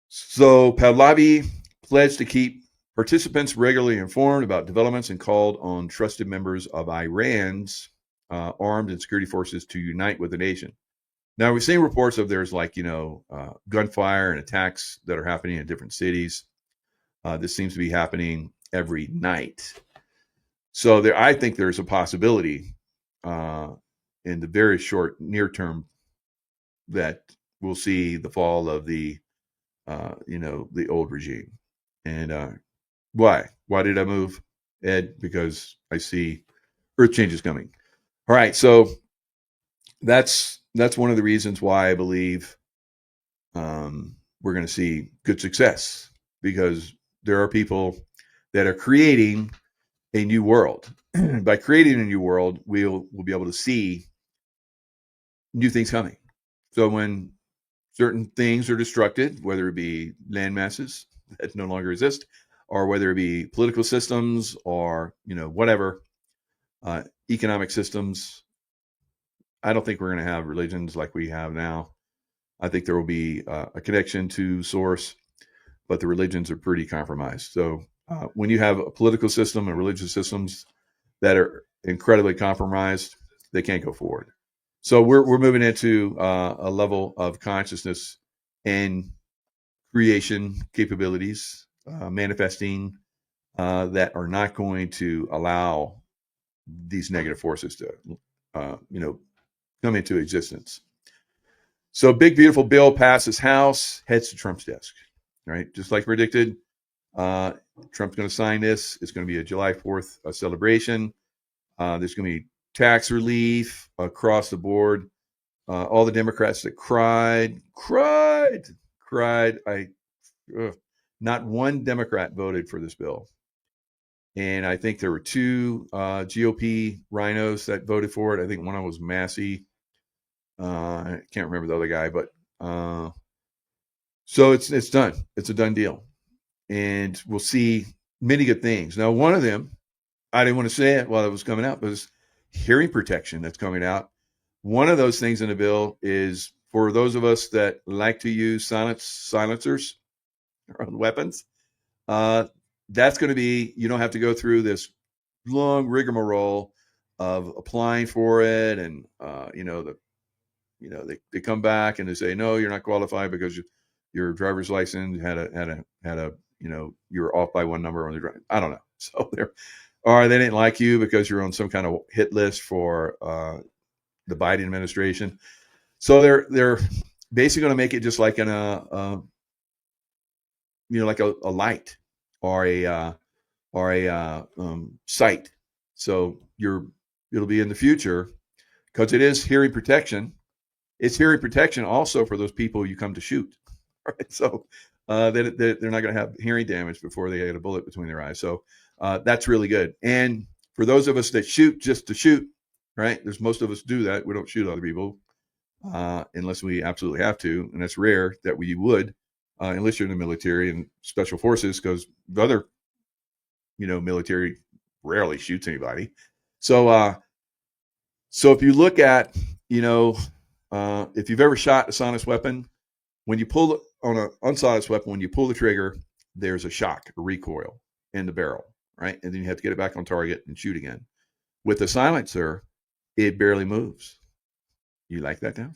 [SPEAKER 1] So Pahlavi pledged to keep participants regularly informed about developments and called on trusted members of Iran's armed and security forces to unite with the nation. Now, we've seen reports of there's gunfire and attacks that are happening in different cities. This seems to be happening every night. So I think there's a possibility in the very short near term that we'll see the fall of the old regime. And why? Why did I move, Ed? Because I see earth changes coming. All right, so that's one of the reasons why I believe we're going to see good success, because there are people that are creating a new world. By creating a new world, we'll be able to see new things coming. So when certain things are destructed, whether it be land masses that no longer exist, or whether it be political systems, or whatever, economic systems. I don't think we're going to have religions like we have now. I think there will be a connection to source, but the religions are pretty compromised. So when you have a political system and religious systems that are incredibly compromised, they can't go forward. So we're moving into a level of consciousness and creation capabilities, manifesting, that are not going to allow these negative forces to, come into existence. So big, beautiful bill passes House, heads to Trump's desk, right? Just like predicted. Trump's going to sign this. It's going to be a July 4th celebration. There's going to be tax relief across the board. All the Democrats that cried. Not one Democrat voted for this bill. And I think there were two GOP rhinos that voted for it. I think one of them was Massey. I can't remember the other guy, but so it's done. It's a done deal. And we'll see many good things. Now, one of them, I didn't want to say it while it was coming out, but it's hearing protection that's coming out. One of those things in the bill is for those of us that like to use silencers on weapons. That's going to be, you don't have to go through this long rigmarole of applying for it, and they come back and they say, no, you're not qualified because your driver's license had a you were off by one number on the drive. I don't know. So they didn't like you because you're on some kind of hit list for the Biden administration. So they're basically going to make it just like like a light or a sight. So it'll be in the future, because it is hearing protection. It's hearing protection also for those people you come to shoot. Right? So they're not going to have hearing damage before they get a bullet between their eyes. So that's really good. And for those of us that shoot just to shoot, right? There's most of us do that. We don't shoot other people unless we absolutely have to, and it's rare that we would, unless you're in the military and special forces, because the other, military rarely shoots anybody. So if you look at, if you've ever shot a silenced weapon, when you pull on an unsilenced weapon, when you pull the trigger, there's a shock, a recoil in the barrel, right? And then you have to get it back on target and shoot again. With a silencer, it barely moves. You like that now?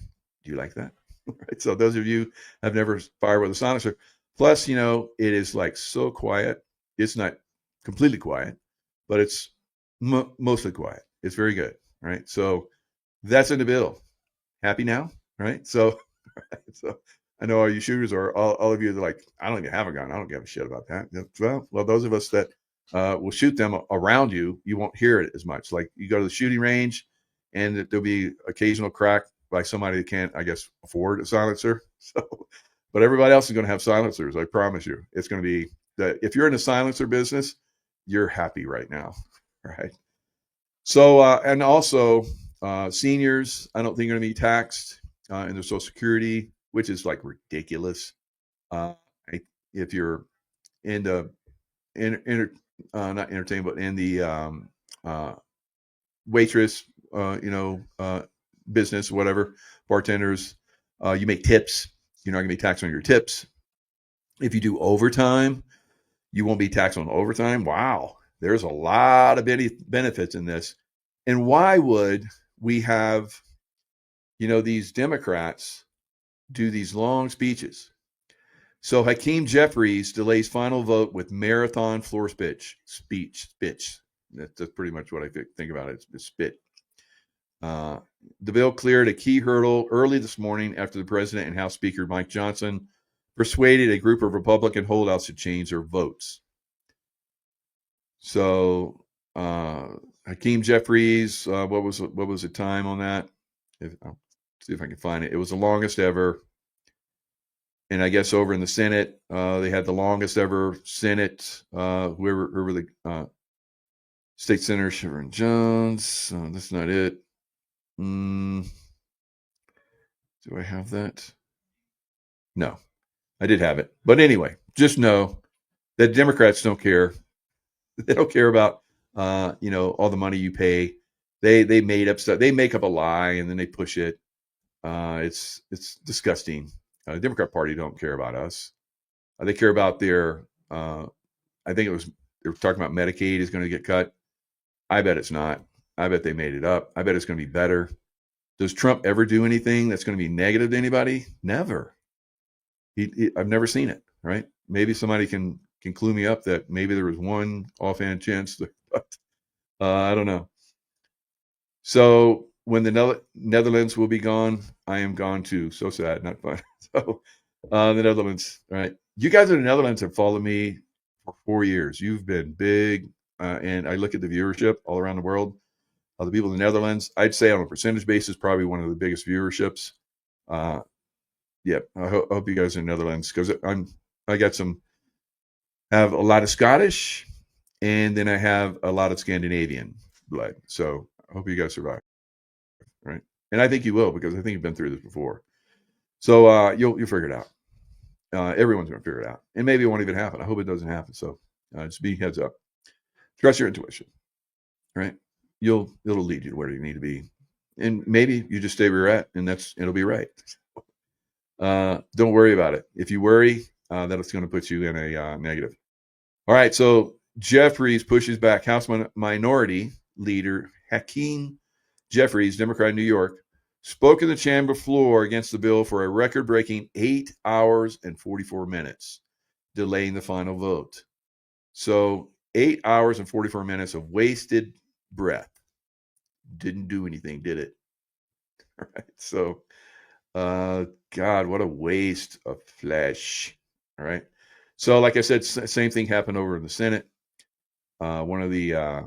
[SPEAKER 1] Do you like that? Right. So those of you have never fired with a silencer, plus, it is like so quiet. It's not completely quiet, but it's mostly quiet. It's very good. Right. So that's in the bill. Happy now? Right. So I know all you shooters, or all of you that are like, I don't even have a gun. I don't give a shit about that. Well, those of us that will shoot them around you, you won't hear it as much. Like you go to the shooting range, and there'll be occasional crack by somebody that can't, I guess, afford a silencer. So, but everybody else is going to have silencers. I promise you. It's going to be that if you're in the silencer business, you're happy right now. Right. So, and also seniors, I don't think are going to be taxed in their Social Security, which is like ridiculous. If you're in the not entertainment, but in the waitress, business, whatever, bartenders, you make tips. You're not going to be taxed on your tips. If you do overtime, you won't be taxed on overtime. Wow, there's a lot of benefits in this. And why would we have, these Democrats do these long speeches? So Hakeem Jeffries delays final vote with marathon floor speech. That's pretty much what I think about it. It's spit. The bill cleared a key hurdle early this morning after the president and House Speaker Mike Johnson persuaded a group of Republican holdouts to change their votes. So Hakeem Jeffries, what was the time on that? I'll see if I can find it. It was the longest ever. And I guess over in the Senate, they had the longest ever Senate. Whoever the State Senator Sharon Jones. That's not it. Do I have that? No, I did have it. But anyway, just know that Democrats don't care. They don't care about, all the money you pay. They made up stuff. They make up a lie and then they push it. It's disgusting. The Democrat Party don't care about us. They care about their. I think they were talking about Medicaid is going to get cut. I bet it's not. I bet they made it up. I bet it's going to be better. Does Trump ever do anything that's going to be negative to anybody? Never. I've never seen it. Right? Maybe somebody can clue me up that maybe there was one offhand chance, but I don't know. So when the Netherlands will be gone, I am gone too. So sad, not fun. So the Netherlands, right? You guys in the Netherlands have followed me for 4 years. You've been big, and I look at the viewership all around the world. The people in the Netherlands, I'd say on a percentage basis, probably one of the biggest viewerships. Yeah, I hope you guys in the Netherlands, because have a lot of Scottish, and then I have a lot of Scandinavian blood. So I hope you guys survive, right? And I think you will, because I think you've been through this before. So you'll figure it out. Everyone's going to figure it out, and maybe it won't even happen. I hope it doesn't happen. So just be heads up. Trust your intuition, right? It'll lead you to where you need to be, and maybe you just stay where you're at, and it'll be right. Don't worry about it. If you worry, that's going to put you in a negative. All right. So Jeffries pushes back. House Minority Leader Hakeem Jeffries, Democrat in New York, spoke in the chamber floor against the bill for a record-breaking 8 hours and 44 minutes, delaying the final vote. So 8 hours and 44 minutes of wasted breath. Didn't do anything, did it? All right. So, God, what a waste of flesh. All right. So, like I said, same thing happened over in the Senate. One of the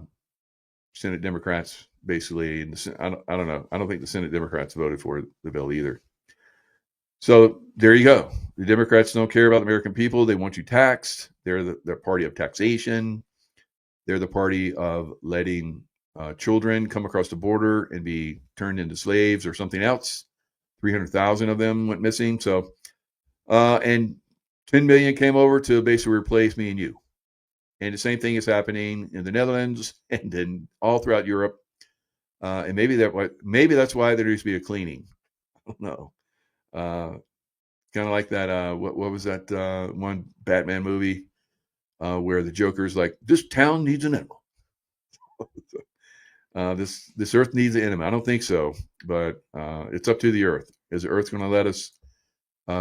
[SPEAKER 1] Senate Democrats, basically, I don't know. I don't think the Senate Democrats voted for the bill either. So there you go. The Democrats don't care about the American people. They want you taxed. They're the party of taxation. They're the party of letting children come across the border and be turned into slaves or something else. 300,000 of them went missing. So, and 10 million came over to basically replace me and you. And the same thing is happening in the Netherlands and then all throughout Europe. And maybe that's why there needs to be a cleaning. I don't know. Kind of like that. What was that one Batman movie where the Joker's like, this town needs an enema. This earth needs an enema. I don't think so, but it's up to the earth. Is the earth going to let us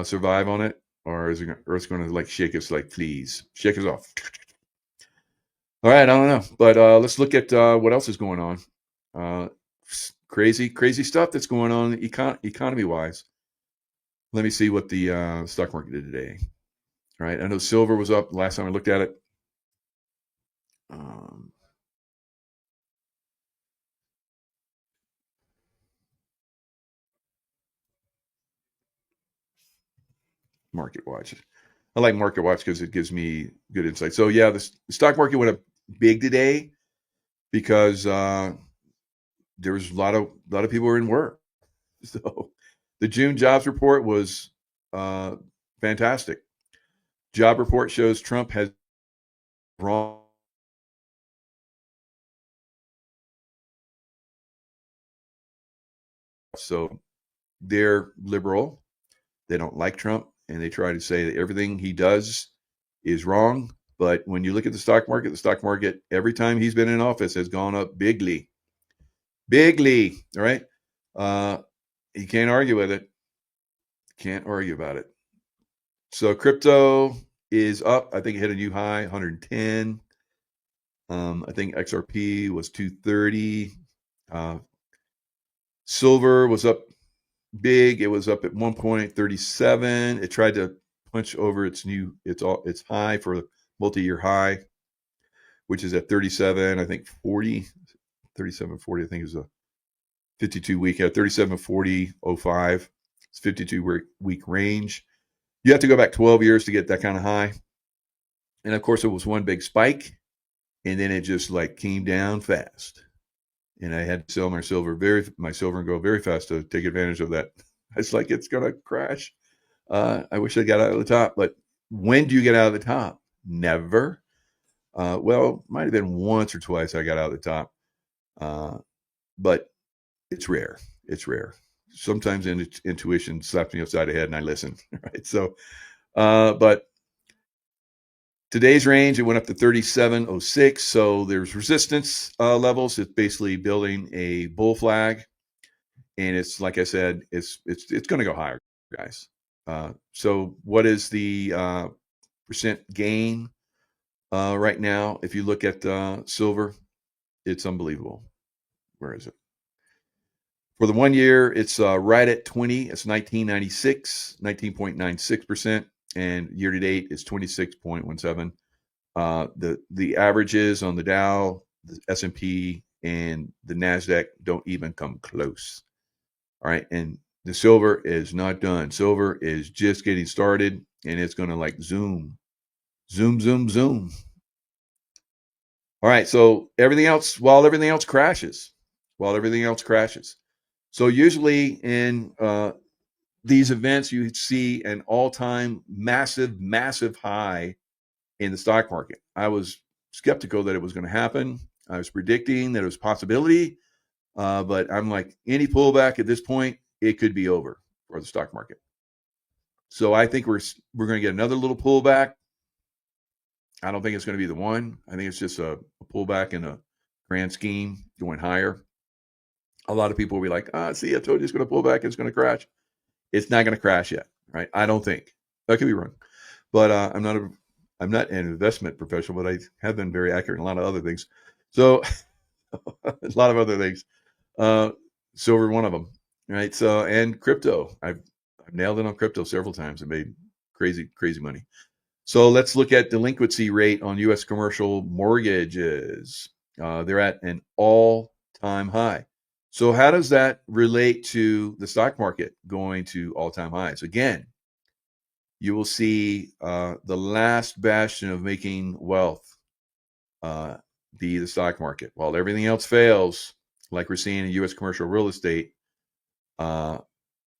[SPEAKER 1] survive on it, or is the earth going to shake us like fleas? Shake us off. All right, I don't know, but let's look at what else is going on. Crazy stuff that's going on economy-wise. Let me see what the stock market did today. All right, I know silver was up last time I looked at it. Market Watch. I like Market Watch because it gives me good insight. So yeah, the stock market went up big today because there was a lot of people were in work. So the June jobs report was fantastic. Job report shows Trump has wrong. So they're liberal. They don't like Trump, and they try to say that everything he does is wrong. But when you look at the stock market, every time he's been in office has gone up bigly. All right. You can't argue with it. Can't argue about it. So crypto is up. I think it hit a new high, 110. I think XRP was 230. Silver was up big. It was up at 1.37. It tried to punch over its high for a multi-year high, which is at 37. I think 40, 37.40. I think is a 52 week at 37.40.05. It's 52 week range. You have to go back 12 years to get that kind of high. And of course, it was one big spike, and then it just came down fast. And I had to sell my silver and go very fast to take advantage of that. It's like it's gonna crash. I wish I got out of the top, but when do you get out of the top? Never. Well, might have been once or twice I got out of the top, but it's rare. It's rare. Sometimes intuition slaps me upside the head and I listen, right? So, but today's range, it went up to 37.06. So there's resistance levels. It's basically building a bull flag. And it's, like I said, it's going to go higher, guys. So what is the percent gain right now? If you look at silver, it's unbelievable. Where is it? For the 1 year, it's right at 20. It's 19.96%. And year to date is 26.17. The averages on the Dow, the S&P, and the NASDAQ don't even come close. All right. And the silver is not done. Silver is just getting started, and it's going to like zoom. All right. So everything else crashes. So usually in these events, you see an all-time massive high in the stock market. I was skeptical that it was going to happen. I was predicting that it was a possibility, but I'm like, any pullback at this point, it could be over for the stock market. So I think we're going to get another little pullback. I don't think it's going to be the one. I think it's just a pullback in a grand scheme going higher. A lot of people will be like, see, I told you it's going to pull back. It's going to crash. It's not going to crash yet, right? I don't think. I could be wrong. But I'm not an investment professional, but I have been very accurate in a lot of other things. So a lot of other things. Silver, one of them, right? So, and crypto. I've nailed it on crypto several times and made crazy money. So let's look at delinquency rate on U.S. commercial mortgages. They're at an all-time high. So how does that relate to the stock market going to all-time highs? Again, you will see the last bastion of making wealth be the stock market. While everything else fails, like we're seeing in U.S. commercial real estate, it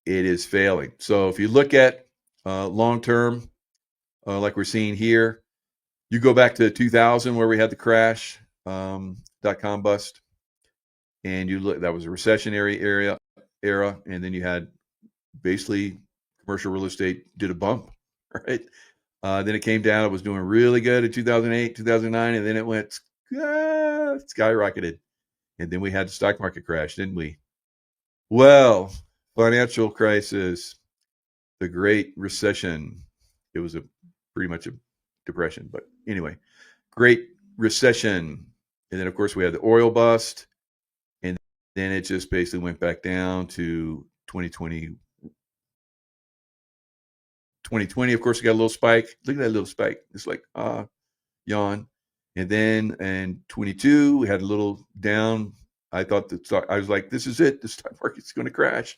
[SPEAKER 1] is failing. So if you look at long-term, like we're seeing here, you go back to 2000 where we had the crash, .com bust, and you look, that was a recessionary era, and then you had basically commercial real estate did a bump, right? Then it came down. It was doing really good in 2008, 2009, and then it went skyrocketed. And then we had the stock market crash, didn't we? Well, financial crisis, the Great Recession. It was pretty much a depression, but anyway, Great Recession. And then, of course, we had the oil bust. And then it just basically went back down to 2020. 2020, of course, we got a little spike. Look at that little spike. It's like, yawn. And then in 22, we had a little down. I thought I was like, this is it. The stock market's going to crash.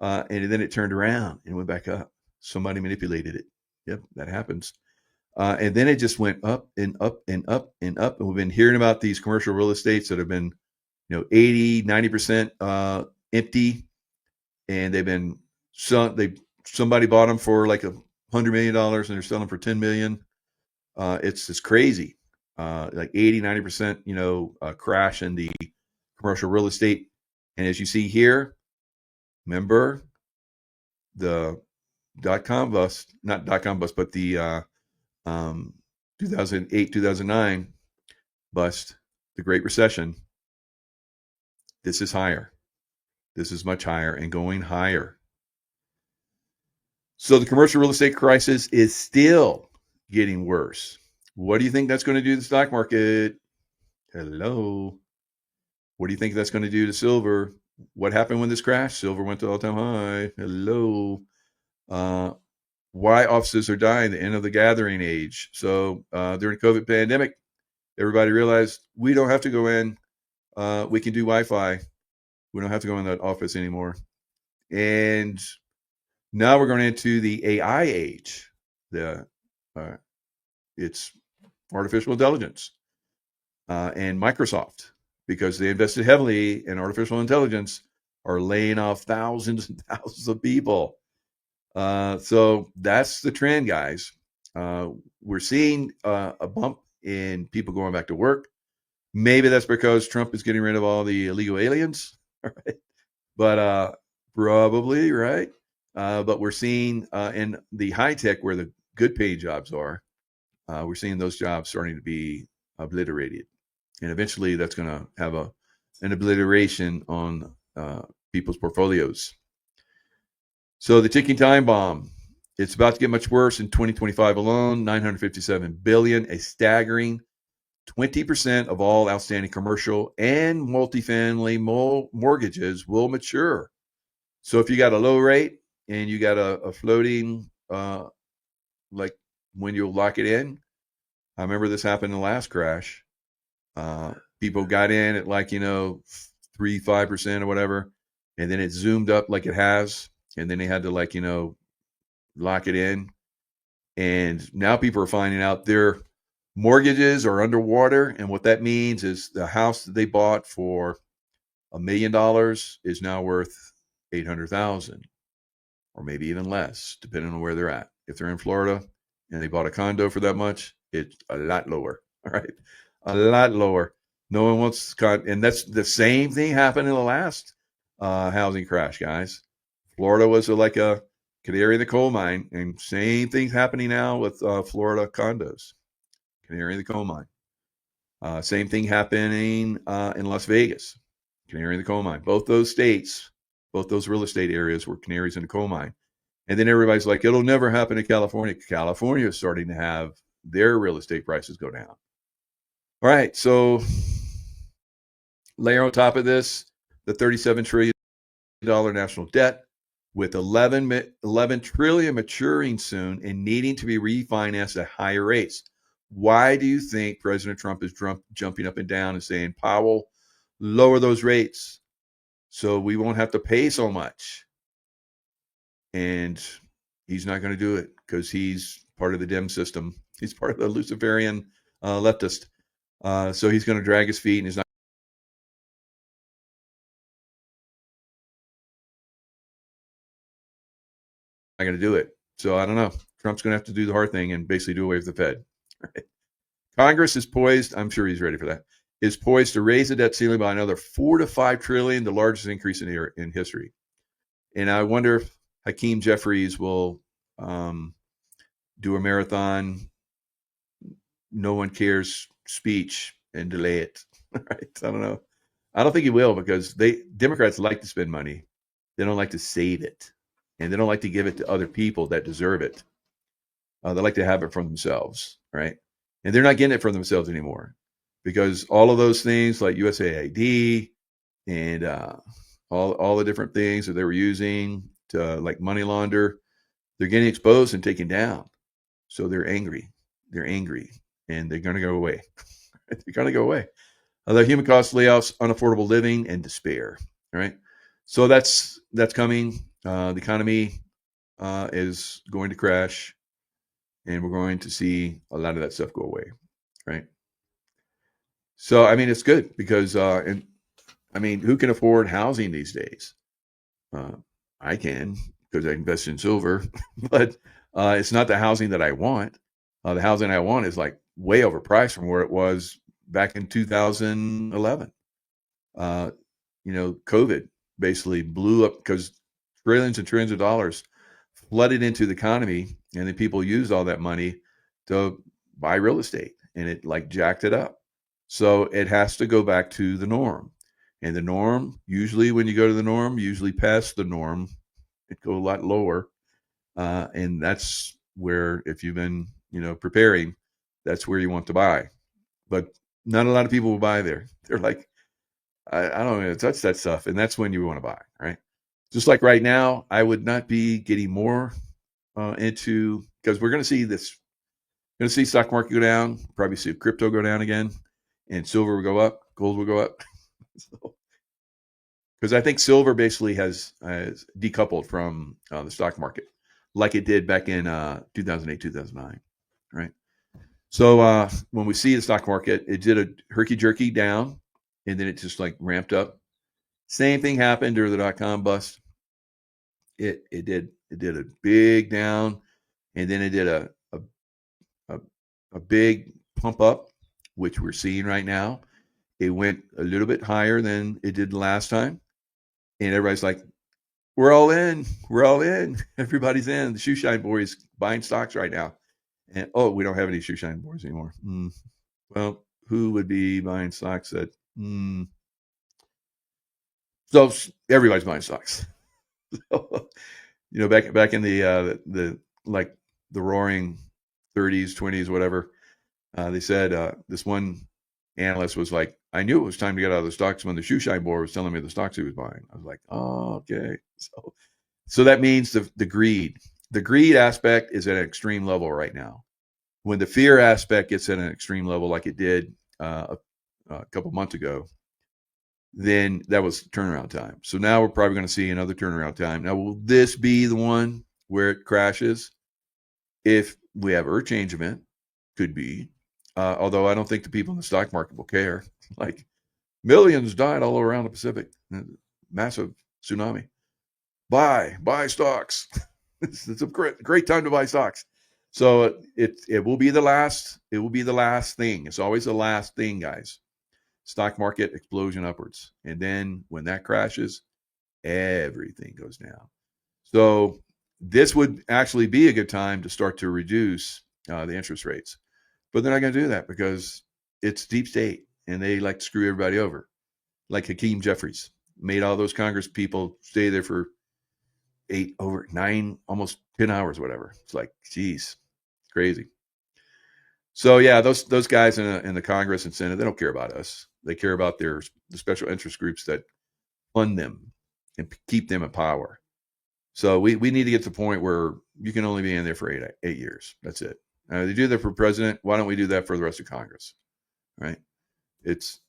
[SPEAKER 1] And then it turned around and went back up. Somebody manipulated it. Yep, that happens. And then it just went up and up and up and up. And we've been hearing about these commercial real estates that have been, 80, 90% empty. And they've been somebody bought them for like $100 million and they're selling for $10 million. It's just crazy. Like 80, 90%, crash in the commercial real estate. And as you see here, remember the .com bust, not .com bust, but the 2008, 2009 bust, the Great Recession. This is higher. This is much higher and going higher. So the commercial real estate crisis is still getting worse. What do you think that's going to do to the stock market? Hello. What do you think that's going to do to silver? What happened when this crashed? Silver went to all-time high. Hello. Why offices are dying, the end of the gathering age. So during the COVID pandemic, everybody realized we don't have to go in. We can do Wi-Fi. We don't have to go in that office anymore. And now we're going into the AI age. It's artificial intelligence and Microsoft, because they invested heavily in artificial intelligence, are laying off thousands and thousands of people. So that's the trend, guys. We're seeing a bump in people going back to work. Maybe that's because Trump is getting rid of all the illegal aliens, right? But probably, right? But we're seeing in the high tech where the good paid jobs are, we're seeing those jobs starting to be obliterated. And eventually that's going to have an obliteration on people's portfolios. So the ticking time bomb, it's about to get much worse in 2025 alone, 957 billion, a staggering 20% of all outstanding commercial and multifamily mortgages will mature. So if you got a low rate and you got a floating, like when you'll lock it in, I remember this happened in the last crash. People got in at 3-5% or whatever, and then it zoomed up like it has, and then they had to lock it in. And now people are finding out their mortgages are underwater, and what that means is the house that they bought for $1 million is now worth 800,000, or maybe even less, depending on where they're at. If they're in Florida and they bought a condo for that much, it's a lot lower. All right, a lot lower. No one wants and that's the same thing happened in the last housing crash, guys. Florida was like a canary in the coal mine, and same thing's happening now with Florida condos. Canary in the coal mine. Same thing happening in Las Vegas. Canary in the coal mine. Both those states, both those real estate areas were canaries in the coal mine. And then everybody's like, it'll never happen in California. California is starting to have their real estate prices go down. All right, so layer on top of this, the $37 trillion national debt with 11 trillion maturing soon and needing to be refinanced at higher rates. Why do you think President Trump is jumping up and down and saying, Powell, lower those rates so we won't have to pay so much? And he's not going to do it because he's part of the Dem system. He's part of the Luciferian leftist. So he's going to drag his feet, and he's not going to do it. So I don't know. Trump's going to have to do the hard thing and basically do away with the Fed. Right? Congress is poised. I'm sure he's ready for that. Is poised to raise the debt ceiling by another $4 to $5 trillion, the largest increase in history. And I wonder if Hakeem Jeffries will do a marathon, no one cares speech and delay it. Right? I don't know. I don't think he will, because Democrats like to spend money. They don't like to save it, and they don't like to give it to other people that deserve it. They like to have it for themselves, right? And they're not getting it for themselves anymore, because all of those things like USAID and all the different things that they were using to like money launder, they're getting exposed and taken down. So they're angry. They're angry, and they're going to go away. They're going to go away. The human cost layoffs, unaffordable living, and despair. Right. So that's coming. The economy is going to crash, and we're going to see a lot of that stuff go away. Right. So, I mean, it's good because, who can afford housing these days? I can, because I invest in silver, but it's not the housing that I want. The housing I want is like way overpriced from where it was back in 2011. COVID basically blew up because trillions and trillions of dollars flooded into the economy, and then people used all that money to buy real estate, and it like jacked it up. So it has to go back to the norm. And the norm, usually when you go to the norm, usually past the norm, it go a lot lower. And that's where, if you've been, preparing, that's where you want to buy. But not a lot of people will buy there. They're like, I don't want to touch that stuff. And that's when you want to buy, right? Just like right now, I would not be getting more into, because we're going to see this. We're going to see stock market go down, probably see crypto go down again, and silver will go up, gold will go up. Because I think silver basically has decoupled from the stock market, like it did back in 2008, 2009, right? So when we see the stock market, it did a herky-jerky down, and then it just like ramped up. Same thing happened during the dot-com bust. It did It did a big down, and then it did a big pump up, which we're seeing right now. It went a little bit higher than it did the last time, and everybody's like, "We're all in. We're all in. Everybody's in." The Shoe Shine Boys buying stocks right now, and we don't have any Shoe Shine Boys anymore. Well, who would be buying stocks at? So everybody's buying stocks. So, back in the like the roaring 30s, 20s, whatever, they said this one analyst was like, "I knew it was time to get out of the stocks when the Shoe Shine Board was telling me the stocks he was buying." I was like, "Oh, okay." So that means the greed aspect is at an extreme level right now. When the fear aspect gets at an extreme level, like it did a couple months ago, then that was turnaround time. So now we're probably going to see another turnaround time. Now, will this be the one where it crashes? If we have earth change event, could be. Although I don't think the people in the stock market will care. Like, millions died all around the Pacific. Massive tsunami. Buy stocks. It's a great time to buy stocks. So it will be the last. It will be the last thing. It's always the last thing, guys. Stock market explosion upwards. And then when that crashes, everything goes down. So this would actually be a good time to start to reduce the interest rates. But they're not going to do that because it's deep state and they like to screw everybody over. Like Hakeem Jeffries made all those Congress people stay there for 8, over 9, almost 10 hours, whatever. It's like, geez, crazy. So yeah, those guys in the Congress and Senate, they don't care about us. They care about the special interest groups that fund them and keep them in power. So we need to get to the point where you can only be in there for 8 years. That's it. They do that for president. Why don't we do that for the rest of Congress? Right? It's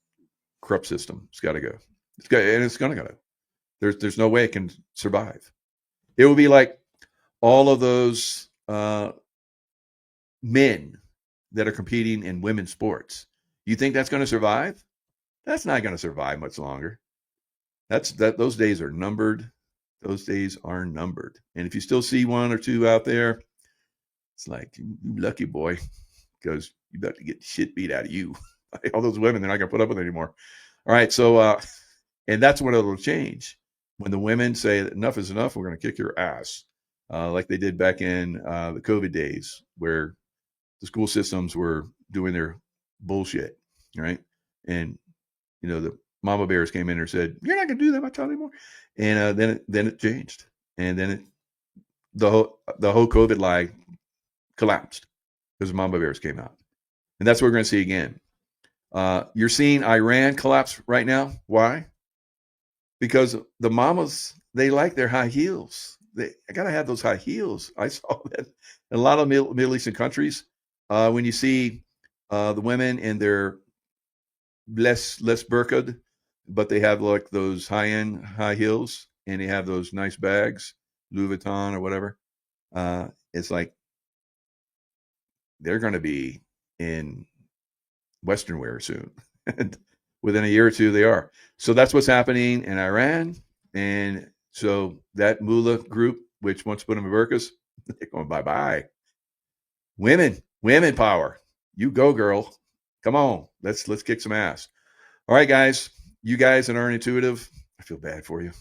[SPEAKER 1] corrupt system. It's got to go. It's going to go. There's no way it can survive. It will be like all of those men that are competing in women's sports. You think that's going to survive? That's not going to survive much longer. Those days are numbered. Those days are numbered. And if you still see one or two out there, it's like, you lucky boy, because you about to get shit beat out of you. All those women, they're not going to put up with it anymore. All right. So, and that's when it'll change. When the women say enough is enough, we're going to kick your ass. Like they did back in the COVID days where the school systems were doing their bullshit. Right. And, the mama bears came in and said, "You're not going to do that, my child, anymore." And then it changed. And then the whole COVID lie collapsed because the mama bears came out. And that's what we're going to see again. You're seeing Iran collapse right now. Why? Because the mamas, they like their high heels. I got to have those high heels. I saw that in a lot of Middle Eastern countries. When you see the women in their less burqa'd, but they have like those high-end high heels and they have those nice bags, Louis Vuitton or whatever. It's like they're going to be in Western wear soon. And within a year or two, they are. So that's what's happening in Iran. And so that mullah group, which wants to put them in burqas, they're going bye-bye. Women power. You go, girl. Come on. Let's kick some ass. All right, guys. You guys that aren't intuitive, I feel bad for you.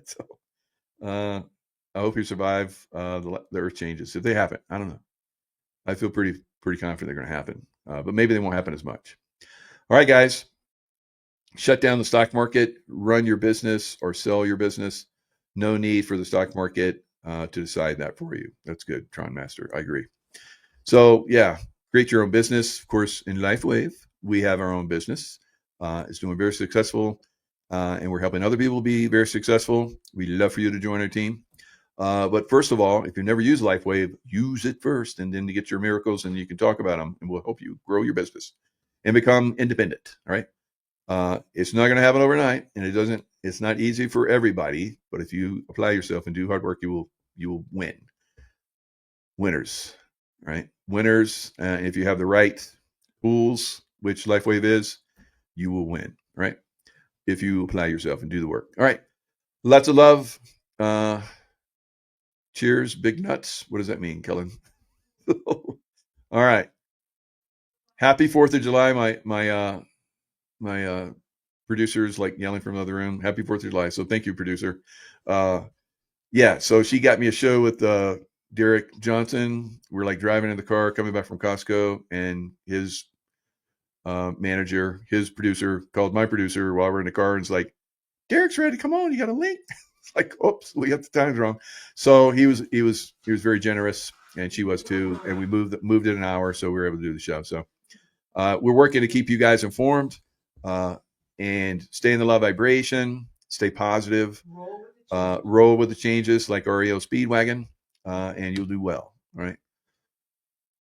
[SPEAKER 1] So, I hope you survive the earth changes. If they happen, I don't know. I feel pretty confident they're going to happen. But maybe they won't happen as much. All right, guys. Shut down the stock market, run your business or sell your business. No need for the stock market to decide that for you. That's good, Tron Master. I agree. So yeah, create your own business. Of course, in LifeWave, we have our own business. It's doing very successful, and we're helping other people be very successful. We'd love for you to join our team. But first of all, if you've never used LifeWave, use it first, and then you get your miracles, and you can talk about them, and we'll help you grow your business and become independent. All right. It's not going to happen overnight, and it's not easy for everybody, but if you apply yourself and do hard work, you will win. Winners, right? Winners. If you have the right tools, which LifeWave is, you will win, right? If you apply yourself and do the work. All right. Lots of love. Cheers, big nuts. What does that mean, Kellen? All right. Happy 4th of July. My producer's like yelling from another room. Happy 4th of July. So thank you, producer. Yeah, so she got me a show with Derek Johnson. We're like driving in the car coming back from Costco, and his manager, his producer, called my producer while we're in the car and was like, Derek's ready. Come on, you got a link. It's like, oops, we got the times wrong. So he was very generous, and she was too. And we moved it an hour, so we were able to do the show. So we're working to keep you guys informed and stay in the love vibration, stay positive, roll with the changes like REO Speedwagon, and you'll do well. All right.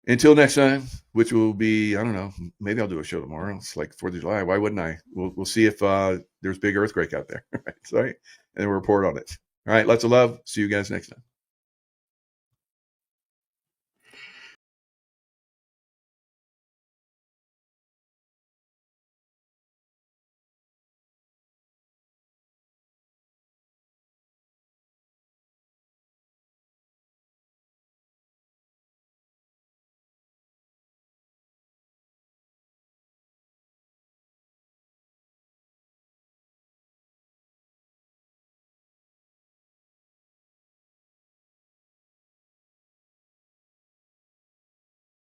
[SPEAKER 1] Until next time, which will be, I don't know, maybe I'll do a show tomorrow. It's like 4th of July. Why wouldn't I? We'll see if there's big earthquake out there. Right. Sorry. And then we'll report on it. All right. Lots of love. See you guys next time.